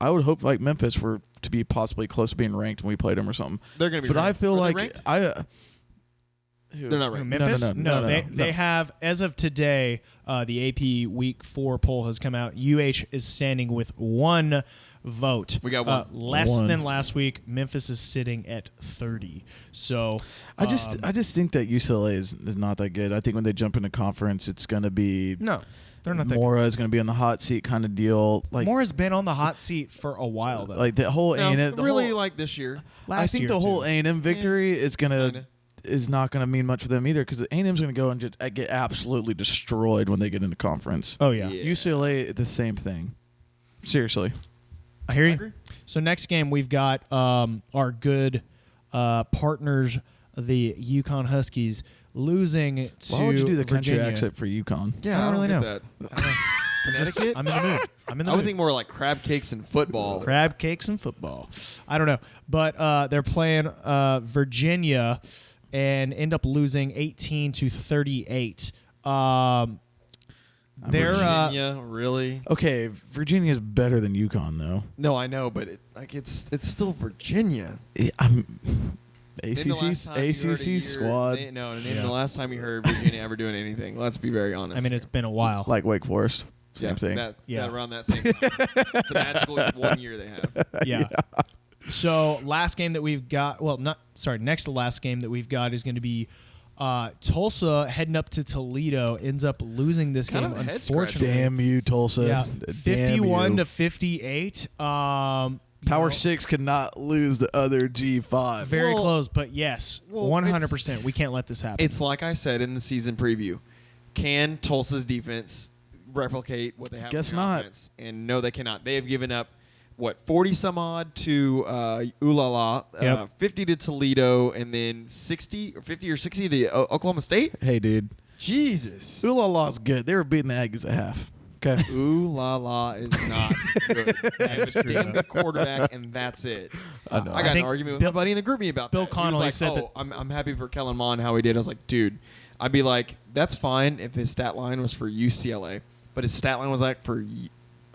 I would hope Memphis were to be possibly close to being ranked when we played them or something. They're going to be But ranked. I feel like they're not ranked. Memphis? No. They have, as of today, the AP Week 4 poll has come out. UH is standing with 1 vote. We got one. Less than last week. Memphis is sitting at 30. So I just think that UCLA is not that good. I think when they jump into conference, it's going to be they're not that Mora is going to be on the hot seat kind of deal. Mora's been on the hot seat for a while though. Like the whole A&M, like this year. I think the whole A&M victory is not going to mean much for them either because A&M's going to go and just get absolutely destroyed when they get into conference. Oh yeah. UCLA the same thing. Seriously. I hear you. So next game we've got our good partners, the UConn Huskies, losing to Why would you do the country Virginia. accent for UConn? Yeah, I don't really know. That. Connecticut? I'm in the mood. I would think more like crab cakes and football. Crab cakes and football. I don't know. But they're playing Virginia and end up losing 18 to 38. Virginia, really? Okay, Virginia's better than UConn though. No, I know, but it's still Virginia. ACC squad. Name the last time you heard Virginia ever doing anything. Let's be very honest. I mean, it's been a while. Like Wake Forest. Same thing. Around that same time. The magical 1 year they have. Yeah. So last game that we've got, next to last game that we've got is going to be Tulsa heading up to Toledo, ends up losing this game, unfortunately. Damn you, Tulsa. Yeah, 51 to 58. Power 6 could not lose the other G5. Very close, but yes, 100%. We can't let this happen. It's like I said in the season preview. Can Tulsa's defense replicate what they have in their offense? And no, they cannot. They have given up, 40 some odd to Ulala, 50 to Toledo, and then 50 or 60 to Oklahoma State? Hey, dude. Jesus. Ulala's good. They were beating the Aggies at half. Okay. Ulala is not good. They have a damn good quarterback, and that's it. I got an argument with my buddy in the group about Bill that. Connolly said that. I'm happy for Kellen Mond how he did. I was like, dude, I'd be like, that's fine if his stat line was for UCLA, but his stat line was like for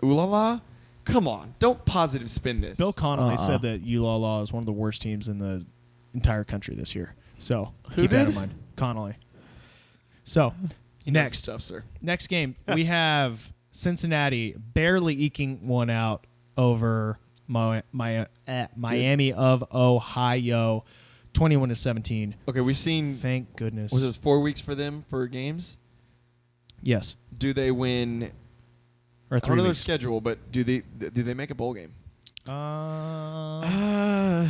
Ulala? Come on, don't positive spin this. Bill Connolly said that ULaw is one of the worst teams in the entire country this year. So keep that in mind. Connolly. So next stuff, sir. Next game we have Cincinnati barely eking one out over Miami of Ohio, 21 to 17. Okay, we've seen. Thank goodness. Was this 4 weeks for them for games? Yes. Do they win? Or 3 I don't know their weeks. schedule, but do they make a bowl game? I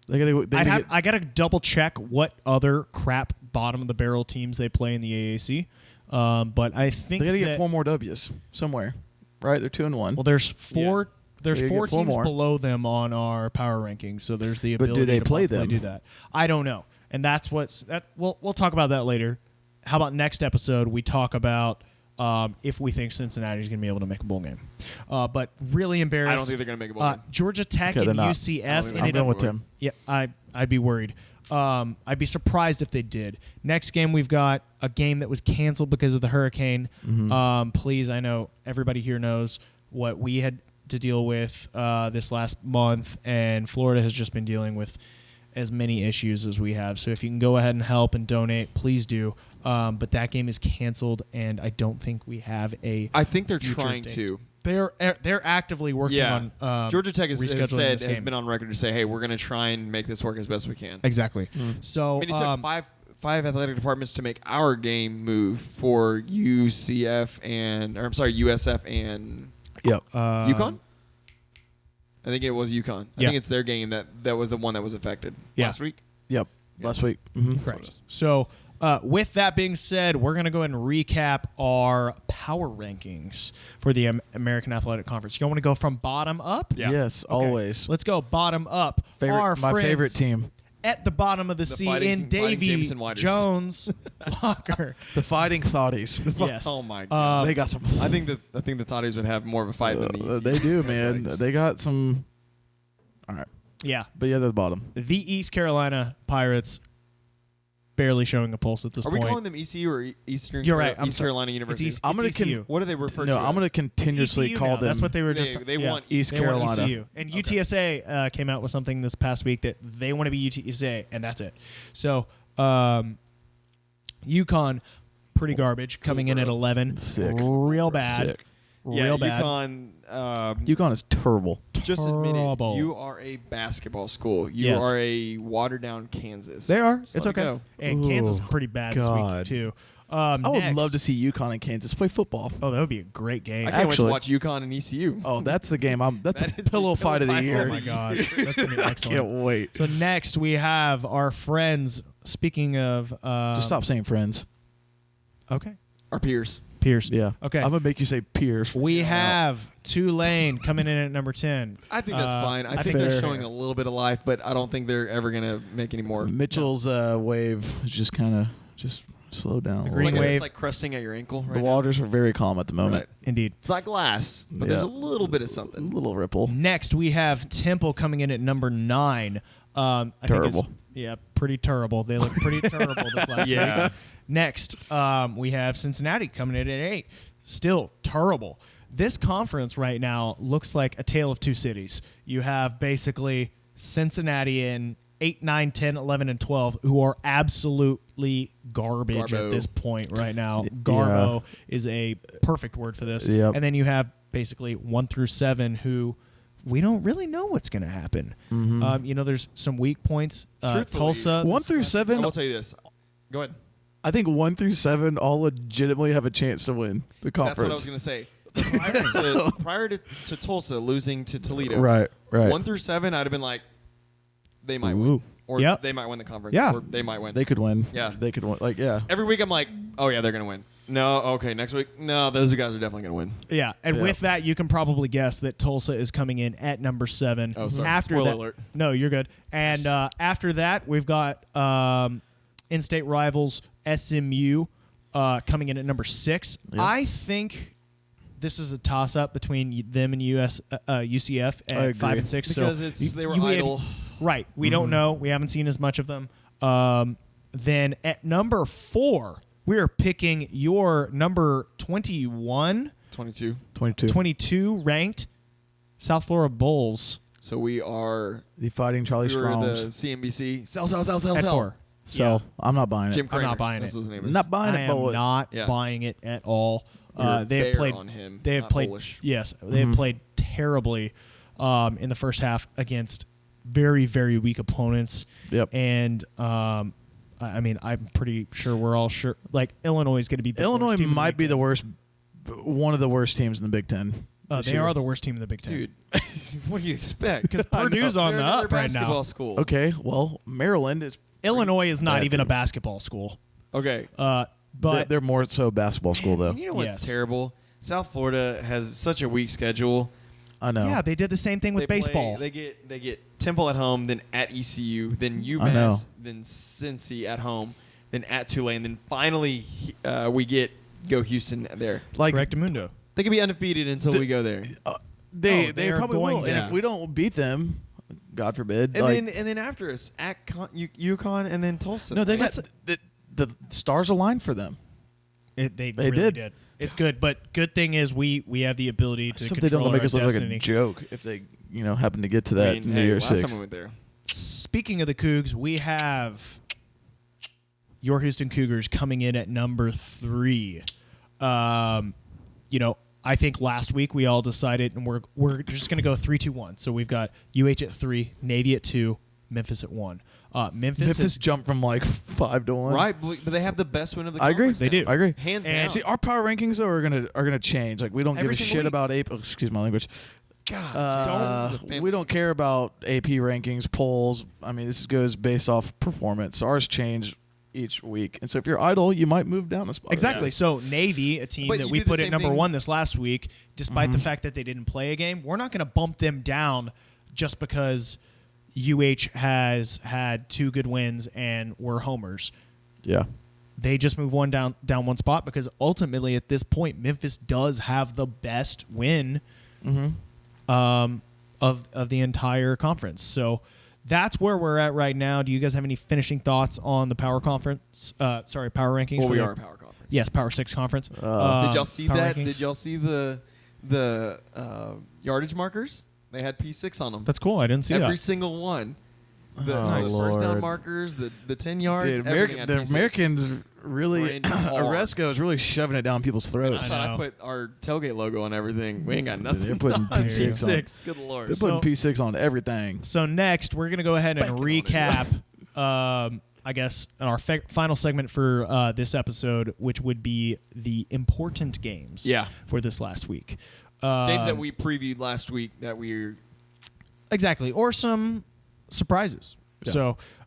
gotta double check what other crap bottom of the barrel teams they play in the AAC. But I think they gotta get 4 more W's somewhere, right? They're 2-1. Well, there's 4. There's So 4 teams more. below them on our power rankings, so there's the ability. But do they to play possibly them? do that. I don't know, and that's we'll talk about that later. How about next episode we talk about if we think Cincinnati's going to be able to make a bowl game. But really embarrassed. I don't think they're going to make a bowl game. Georgia Tech Okay, and they're not. UCF. I'm going with Tim. Yeah, I'd be worried. I'd be surprised if they did. Next game, we've got a game that was canceled because of the hurricane. Mm-hmm. Please, I know everybody here knows what we had to deal with this last month, and Florida has just been dealing with as many issues as we have. So if you can go ahead and help and donate, please do. But that game is canceled, and I don't think we have a. I think they're future trying date. to. They're actively working on Georgia Tech has rescheduling this has game. been on record to say, hey, we're going to try and make this work as best we can. Exactly. So I mean, it took five athletic departments to make our game move for USF and UConn. I think it was UConn. I think it's their game that was the one that was affected last week. Yep. Last week. Correct. So with that being said, we're going to go ahead and recap our power rankings for the American Athletic Conference. You want to go from bottom up? Yeah. Yes, Okay. always. Let's go bottom up. My favorite team. At the bottom of the sea in Davy Jameson Whiters. Jones Walker. The Fighting Thotties. Yes. Oh my god. They got some. I think the Thotties would have more of a fight than these. They do, man. They got some. All right. Yeah. But yeah, they're the bottom. The East Carolina Pirates barely showing a pulse at this Are point. we calling them ECU or Eastern? You're right. I'm East sorry. Carolina University. It's I'm gonna ECU. What do they refer to? No, I'm going to It's continuously ECU call now. them. That's what they were just. They yeah. want East They want Carolina. ECU. And UTSA came out with something this past week that they want to be UTSA, and that's it. So, UConn, pretty garbage, coming in at 11. Sick. Real bad. Sick. Real bad. UConn. UConn is terrible. Just admit it. Terrible. You are a basketball school. You Yes. are a watered down Kansas. They are. Just It's let it okay. go. And Ooh, Kansas is pretty bad this week, God. too. I would Next. love to see UConn and Kansas play football. Oh, that would be a great game. I can't Actually- wait to watch UConn and ECU. Oh, that's the game. That's That a is the pillow fight of the pillow fight year. Oh my gosh, that's gonna be excellent. Can't wait. So next we have our friends. Speaking of, Just stop saying friends. Okay, Our peers. Pierce. Yeah. Okay. I'm gonna make you say peers. We have Tulane coming in at number 10. I think that's fine. I think Fair. they're showing a little bit of life, but I don't think they're ever going to make any more. Mitchell's wave is just kind of just slow down. Green it's like wave. It's like crusting at your ankle. Right The waters are very calm at the now. moment. Right. Indeed. It's not glass, but Yeah. there's a little bit of A something. little ripple. Next we have Temple coming in at number 9. I think Terrible. it's pretty terrible. They look pretty terrible this last week. Next, we have Cincinnati coming in at 8. Still terrible. This conference right now looks like a tale of two cities. You have basically Cincinnati in 8, 9, 10, 11, and 12 who are absolutely garbage Garbo. at this point right now. Garbo is a perfect word for this. Yep. And then you have basically 1 through 7 who we don't really know what's going to happen. There's some weak points. Truthfully, Tulsa. 1 through I 7. will tell you this. Go ahead. I think 1 through 7 all legitimately have a chance to win the That's what I was conference. going to say. Prior to Tulsa losing to Toledo, Right. 1 through 7, I'd have been like, they might win. Ooh. Or Yep. they might win the conference. Yeah. Or they might win. They could win. Yeah. They could win. Like, yeah. Every week I'm like, oh, yeah, they're going to win. No, okay, next week, no, those guys are definitely going to win. Yeah, and Yeah. with that, you can probably guess that Tulsa is coming in at number 7. Oh, sorry. After Spoiler that, alert. No, you're good. And after that, we've got in-state rivals SMU coming in at number 6. Yeah. I think this is a toss-up between them and UCF I at agree. 5 and 6. Because so they were we have- idle. Right. We don't know. We haven't seen as much of them. Then at number 4, we are picking your number 21, 22. 22. 22 ranked South Florida Bulls So we are The Fighting Charlie we were the Strongs. CNBC. Sell. at 4. So I'm not buying it. Jim I'm not Cramer. buying That's it. what his name is. Not buying I it, am boys. not Yeah. buying it at all. You're They have bare played on him, They have not played. bullish. Yes, they have played terribly in the first half against very, very weak opponents. Yep. And I mean, I'm pretty sure we're all sure. Like Illinois is going to be. Illinois might be the worst, one of the worst teams in the Big Ten. this They year. are the worst team in the Big Ten. Dude, what do you expect? Because Purdue's on They're the another up right basketball now. school. Okay, well, Maryland is. Illinois is not Bad even a team. basketball school. Okay. But they're more so basketball school though. And you know what's Yes. terrible? South Florida has such a weak schedule. I know. yeah, they did the same thing with They play- baseball. they get Temple at home, then at ECU, then I know. UMass, then Cincy at home, then at Tulane, then finally we go Houston there. like Correctamundo. They could be undefeated until we go there. they they are probably going will. to. And if we don't beat them, God forbid. And then after us, at UConn and then Tulsa. no, they got That's- the stars aligned for them. They They really did. It's good, but good thing is we have the ability to So they control don't make our us look destiny. like a joke if they happen to get to that I mean, New hey, Year's last 6. time we went there. speaking of the Cougs, we have your Houston Cougars coming in at number 3. I think last week we all decided, and we're just going to go 3-2-1. So we've got UH at 3, Navy at 2, Memphis at 1. Memphis jumped from like 5 to 1. Right, but they have the best win of the I agree. conference They now. do. I agree. Hands And down. See, our power rankings though are gonna change. Like we don't Every give a single shit week. about AP. Excuse my language. God, We don't care about AP rankings, polls. I mean, this goes based off performance. Ours change each week, and so if you're idle, you might move down a spot. Exactly. So Navy, a team But that you we do the put at same number thing- 1 this last week, despite the fact that they didn't play a game, we're not going to bump them down just because UH has had 2 good wins and we're homers. Yeah. They just move one down one spot because ultimately at this point Memphis does have the best win of the entire conference. So that's where we're at right now. Do you guys have any finishing thoughts on the power conference? Power rankings. Well, for we the- are a power conference. Yes, Power 6 conference. Did y'all see power that? rankings. Did y'all see the yardage markers? They had P6 on them. That's cool. I didn't see Every that. single one. The Oh, first down Lord. markers, the 10 yards. Dude, everything had the P6. Americans really, Ran hard. Oresco is really shoving it down people's I throats. thought I I know. put our tailgate logo on everything. We ain't got nothing. They're putting on P6 on. P6. Good lord. They're putting P6 on everything. So next, we're going to go ahead and Spanking on it. recap, I guess, our final segment for this episode, which would be the important games Yeah. for this last week. Games that we previewed last week that we Exactly. Or some surprises. Yeah.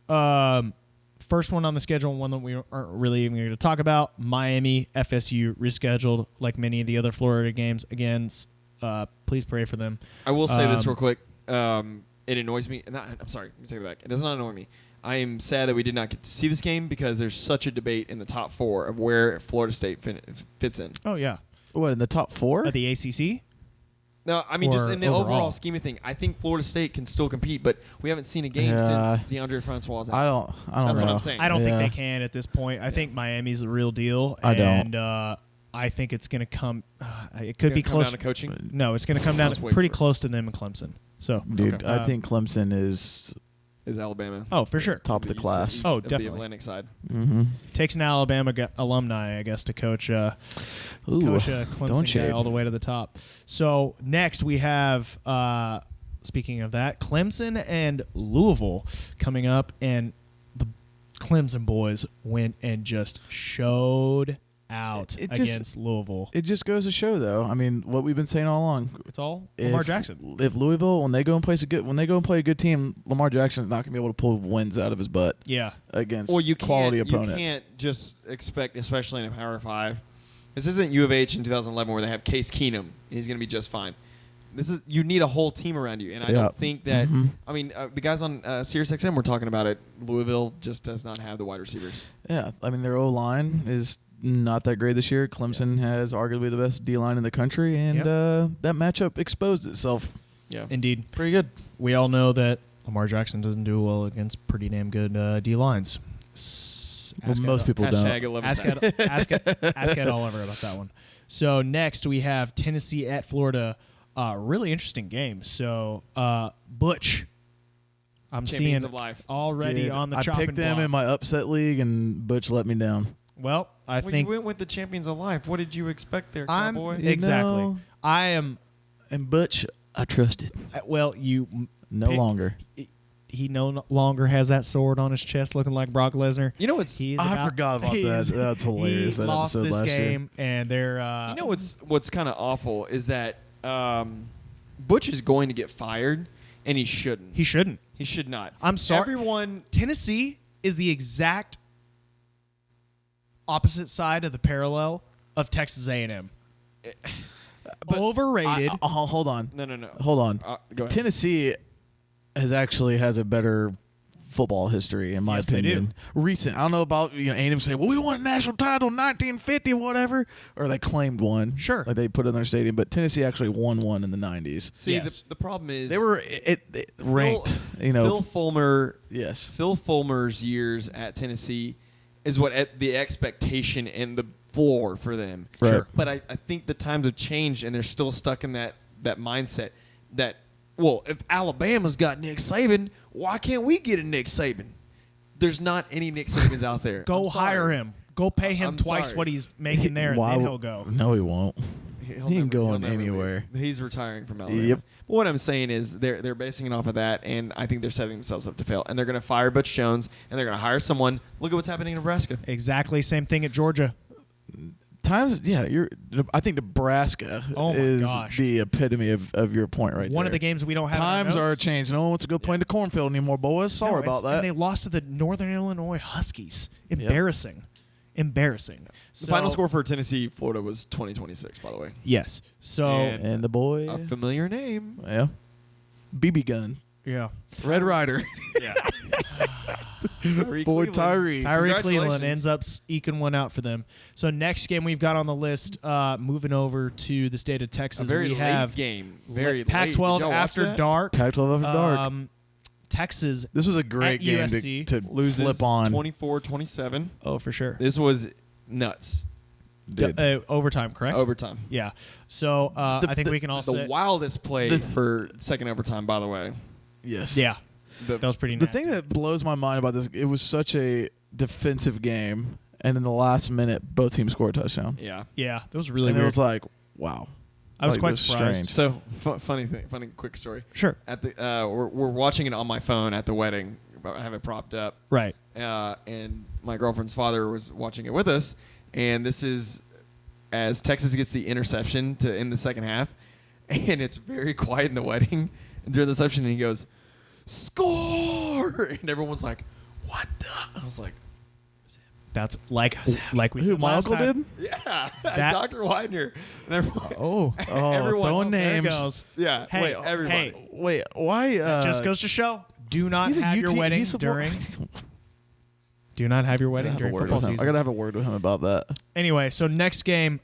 So, first one on the schedule, one that we aren't really even going to talk about, Miami, FSU rescheduled like many of the other Florida games. Again, please pray for them. I will say this real quick. It annoys me. I'm sorry. Let me take it back. It does not annoy me. I am sad that we did not get to see this game because there's such a debate in the top 4 of where Florida State fits in. Oh, yeah. What, in the top 4? The ACC? No, I mean, just Or in the overall? overall scheme of thing, I think Florida State can still compete, but we haven't seen a game Yeah. since DeAndre Francois is out. I don't That's know. what I'm saying. I don't Yeah. think they can at this point. I think Miami's the real deal. I don't. And I think it's going to come. It could be Come close. down to coaching. No, it's going to come down Let's wait pretty for it. close to them and Clemson. So, Dude, Okay. I think Clemson is Is Alabama. oh, for sure. top of the East- class. east Oh, of definitely. The Atlantic side. Mm-hmm. Takes an Alabama alumni, I guess, to coach Ooh, coach a Clemson don't guy shade. all the way to the top. So next we have, speaking of that, Clemson and Louisville coming up, and the Clemson boys went and just showed out It just- against Louisville. It just goes to show, though. I mean, what we've been saying all along. It's all Lamar If- Jackson. If Louisville, when they go and play a good team, Lamar Jackson's not going to be able to pull wins out of his butt Yeah. against Well, you quality can't, opponents. You can't just expect, especially in a Power 5. This isn't U of H in 2011 where they have Case Keenum. He's going to be just fine. You need a whole team around you, and I Yeah. don't think that. Mhm. I mean, the guys on SiriusXM were talking about it. Louisville just does not have the wide receivers. Yeah, I mean, their O-line is not that great this year. Clemson has arguably the best D-line in the country, and that matchup exposed itself Yeah. Indeed. pretty good. We all know that Lamar Jackson doesn't do well against pretty damn good D lines. Well, most people Hashtag don't. 11 Ask Ed Oliver about that one. So next we have Tennessee at Florida. Really interesting game. So Butch, I'm Champions seeing of life. already Dude, on the I chopping picked them block. in my upset league, and Butch let me down. Well, I Well, think you went with the champions of life. What did you expect there, I'm cowboy? You exactly. know- I am. And Butch, I trusted. Well, you No pick- longer. He no longer has that sword on his chest, looking like Brock Lesnar. You know what's He's I about- forgot about that. he's- That's hilarious, He that lost episode this last year. game, and they're. You know what's kind of awful is that Butch is going to get fired, and he shouldn't. He shouldn't. He should not. I'm sorry. Everyone. Tennessee is the exact opposite side of the parallel of Texas A&M. Overrated. Hold on. No. Hold on. Go ahead. Tennessee has a better football history, in my Yes, they opinion. Recent. I don't know about A&M saying, well, we won a national title in 1950, whatever, or they claimed one. Sure. Like they put it in their stadium, but Tennessee actually won one in the 90s. See, Yes. the problem is They were ranked. Phil Fulmer. Yes. Phil Fulmer's years at Tennessee is what the expectation and the floor for them. Right. Sure. But I think the times have changed, and they're still stuck in that mindset that well, if Alabama's got Nick Saban, why can't we get a Nick Saban? There's not any Nick Sabans out there. Go hire him. Go pay him twice what he's making there, and then he'll go. No, he won't. He ain't going he'll anywhere. He's retiring from Alabama. Yep. But what I'm saying is they're basing it off of that, and I think they're setting themselves up to fail. And they're going to fire Butch Jones, and they're going to hire someone. Look at what's happening in Nebraska. Exactly same thing at Georgia. I think Nebraska is the epitome of your point right there. One of the games we don't have. Times are changed. No one wants to go play in the cornfield anymore, boys. Sorry about that. And they lost to the Northern Illinois Huskies. Embarrassing. Embarrassing. The final score for Tennessee, Florida was 20-26, by the way. Yes. So and the boy, a familiar name. Yeah. BB gun. Yeah. Red Ryder. Yeah. Boy Tyree. Tyree Cleveland ends up eking one out for them. So next game we've got on the list, moving over to the state of Texas. A very we late have game. Very Pac-12 late. after dark. Pac-12 after dark. Texas. This was a great game USC to flip on. 24-27. Oh, for sure. This was nuts. Overtime, correct? Overtime. Yeah. So I think we can all say the wildest play for second overtime, by the way. Yes. Yeah. That was pretty nasty. The thing that blows my mind about this, it was such a defensive game, and in the last minute, both teams scored a touchdown. Yeah. Yeah. That was really and weird. it was like, wow. I was quite this is surprised. strange. So funny quick story. Sure. At the we're watching it on my phone at the wedding. I have it propped up. Right. And my girlfriend's father was watching it with us, and this is as Texas gets the interception to in the second half, and it's very quiet in the wedding. And during the interception, he goes, "Score!" And everyone's like, "What the?" I was like, That's like we Who, said my last uncle time. did? "Yeah, That- Dr. Widener." And everyone, Throwing There it names. goes. yeah, Hey, everybody. hey, Wait, why? just goes to show: do not he's a have your UT wedding he's a- during. Do not have your wedding I during football I season. gotta have a word with him about that. Anyway, so next game,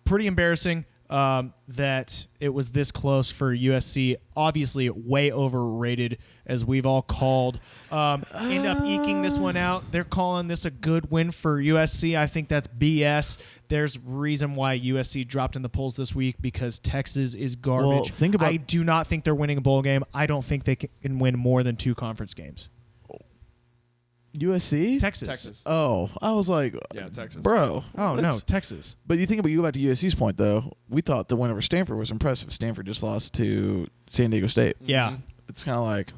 pretty embarrassing that it was this close for USC. Obviously, way overrated, as we've all called. End up eking this one out. They're calling this a good win for USC. I think that's BS. There's reason why USC dropped in the polls this week because Texas is garbage. Well, think about- I do not think they're winning a bowl game. I don't think they can win more than 2 conference games. USC? Texas. Oh, I was like, Yeah, Texas. bro. Oh, no, Texas. But you think about, you go back to USC's point, though. We thought the win over Stanford was impressive. Stanford just lost to San Diego State. Yeah. It's kind of like,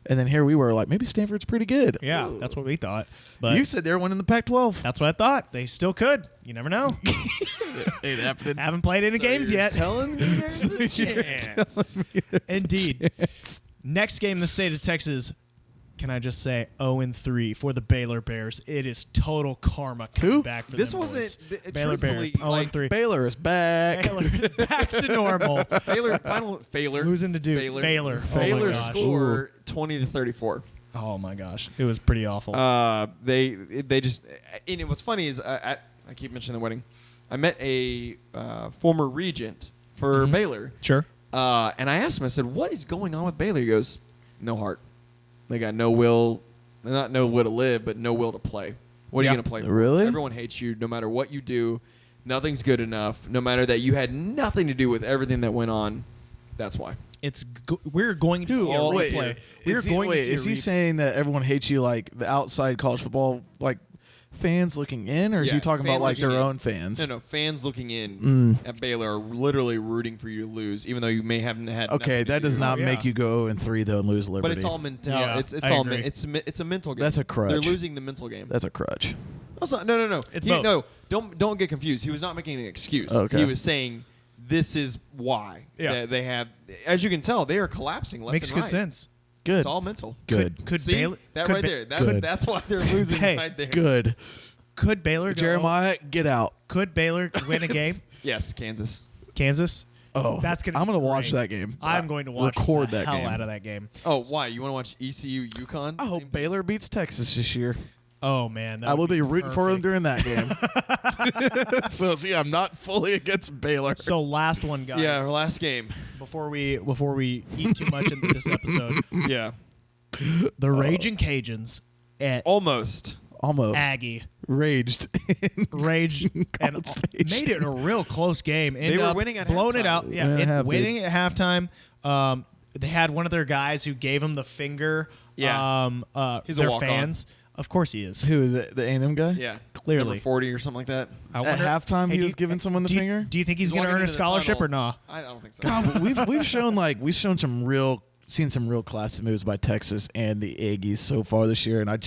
and then here we were like, maybe Stanford's pretty good. Yeah, that's what we thought. But You said they were winning the Pac-12. that's what I thought. They still could. You never know. Ain't happening. Haven't played any games you're yet. Telling me there's a chance. Indeed. Next game in the state of Texas, can I just say 0-3 for the Baylor Bears. It is total karma coming Who? back for This them wasn't boys. th- Baylor truthfully, Bears. like, 0-3. Baylor is back. Baylor is back to normal. Failure. Losing to Duke. Failure. Failure. Oh my Failure gosh. score 20-34. Oh my gosh. It was pretty awful. They just and what's funny is I keep mentioning the wedding. I met a former regent for Baylor. Sure. And I asked him. I said, "What is going on with Baylor?" He goes, "No heart. They got no will. Not no will to live, but no will to play. What are you Yeah. going to play for? Really? Everyone hates you no matter what you do. Nothing's good enough. No matter that you had nothing to do with everything that went on. That's why." We're going to see a replay. We're going to see is a he saying that everyone hates you like the outside college football like fans looking in, or is Yeah, he talking about fans like their looking in. own fans? No, fans looking in at Baylor are literally rooting for you to lose, even though you may have had. Okay, nothing to that do does with not it. make you go 0-3 though and lose Liberty. But it's all mental. Yeah, it's I all. agree. It's a mental game. That's a crutch. They're losing the mental game. That's a crutch. That's not, no. It's both. No, don't get confused. He was not making an excuse. Okay. He was saying this is why. Yeah. They have, as you can tell, they are collapsing left Makes and good right. sense. Good. It's all mental. Good. Could See Baylor that could right Ba- there? Good. That's why they're losing Hey, right there. Good. Could Baylor go? Jeremiah, get out. Could Baylor win a game? Yes, Kansas. Kansas? Oh, That's gonna I'm be gonna watch great. that game. I'm going to watch record the that hell game. out of that game. Oh, why? You want to watch ECU UConn? I hope Baylor beats Texas this year. Oh man, that I would will be rooting for them perfect. during that game. So see, I'm not fully against Baylor. So last one, guys. Yeah, our last game. Before we eat too much into this episode, Yeah. the Raging Cajuns at Almost. Almost. Aggie raged and made it a real close game. They were winning at blowing halftime. it out. Yeah, winning at halftime. They had one of their guys who gave him the finger. Yeah. He's a their walk-on. fans. Of course he is. Who is it? The A&M guy? Yeah. Clearly. Number 40 or something like that. I At wonder, halftime, hey, he was giving someone the finger. Do you think he's going to walking earn a into the scholarship tunnel. or nah? I don't think so. God, we've shown some real classy moves by Texas and the Aggies so far this year, and I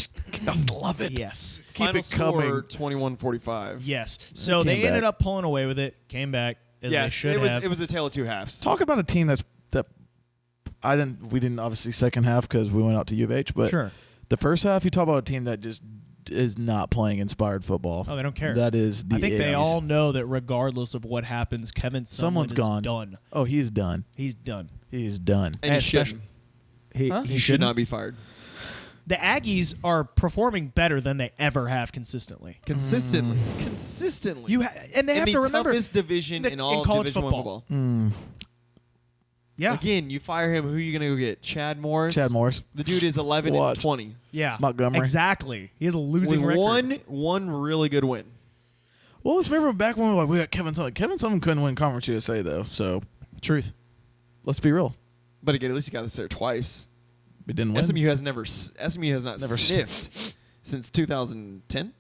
love it. Yes. Keep Final it coming. score 21-45. Yes. So Came they ended back. up pulling away with it. Came back as they Yes, should it was have. it was a tale of two halves. Talk about a team that we didn't obviously second half because we went out to U of H, but Sure. the first half you talk about a team that just is not playing inspired football. Oh, they don't care. That is the I think they Aggies. all know that regardless of what happens, Kevin Someone's is gone. done. Oh, he's done. He's done. He's done. And he Especially- shouldn't. He He should shouldn't. not be fired. The Aggies are performing better than they ever have consistently. Consistently. And they in have the to remember toughest division in all college Division I football. football. Yeah, Again, you fire him. Who are you going to go get? Chad Morris? Chad Morris. The dude is 11 What? and 20. yeah, Montgomery. Exactly. He has a losing With record. one really good win. Well, let's remember back when we got Kevin Sumlin. Kevin Sumlin couldn't win Conference USA though, so Truth. let's be real. But again, at least he got this there twice. We didn't win. SMU has not Never sniffed since 2010.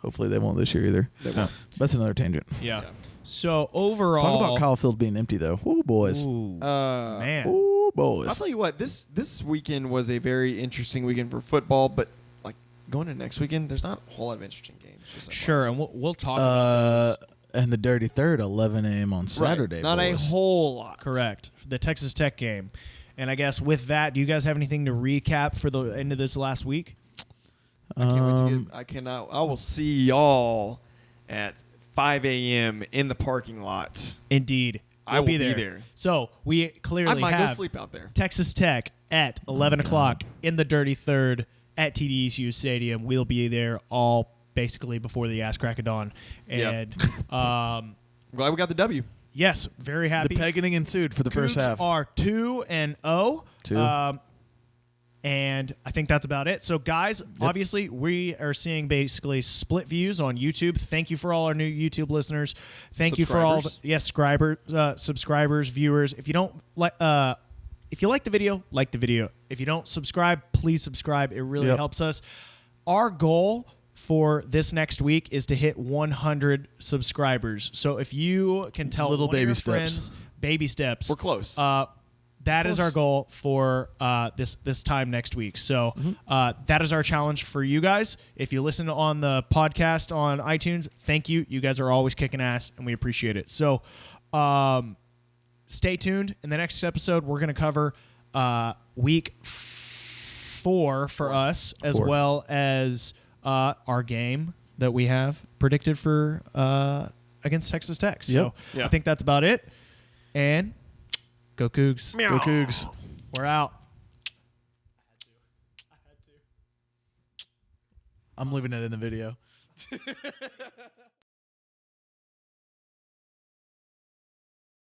Hopefully they won't this year either. They won't. That's another tangent. Yeah. Yeah. So overall, Talk about Kyle Field being empty though. Ooh, boys. Ooh, Uh, man. Ooh, boys. I'll tell you what, this weekend was a very interesting weekend for football, but like going into next weekend, there's not a whole lot of interesting games. Just like Sure, and we'll talk about those. And the Dirty Third, 11 a.m. on Saturday. Not boys. a whole lot. Correct. The Texas Tech game. And I guess with that, do you guys have anything to recap for the end of this last week? I can't wait to get. I will see y'all at 5 a.m. in the parking lot. Indeed. I will be be there. there. So we clearly I might have go sleep out there. Texas Tech at 11 o'clock in the Dirty Third at TDECU Stadium. We'll be there all basically before the ass crack of dawn. And I'm glad we got the W. yes, very The happy. pegging ensued for the first Cougs half. are 2-0. 2. And I think that's about it. So, guys, obviously, we are seeing basically split views on YouTube. Thank you for all our new YouTube listeners. Thank you for all the subscribers, viewers. If you don't like, if you like the video, like the video. If you don't subscribe, please subscribe. It really helps us. Our goal for this next week is to hit 100 subscribers. So if you can tell Little one of baby your steps. friends, baby steps. We're close. That is our goal for this time next week. So that is our challenge for you guys. If you listen on the podcast on iTunes, thank you. You guys are always kicking ass, and we appreciate it. So stay tuned. In the next episode, we're going to cover week 4 for us, as well as our game that we have predicted for against Texas Tech. So I think that's about it. And go Cougs. Go Cougs. We're out. I'm leaving it in the video.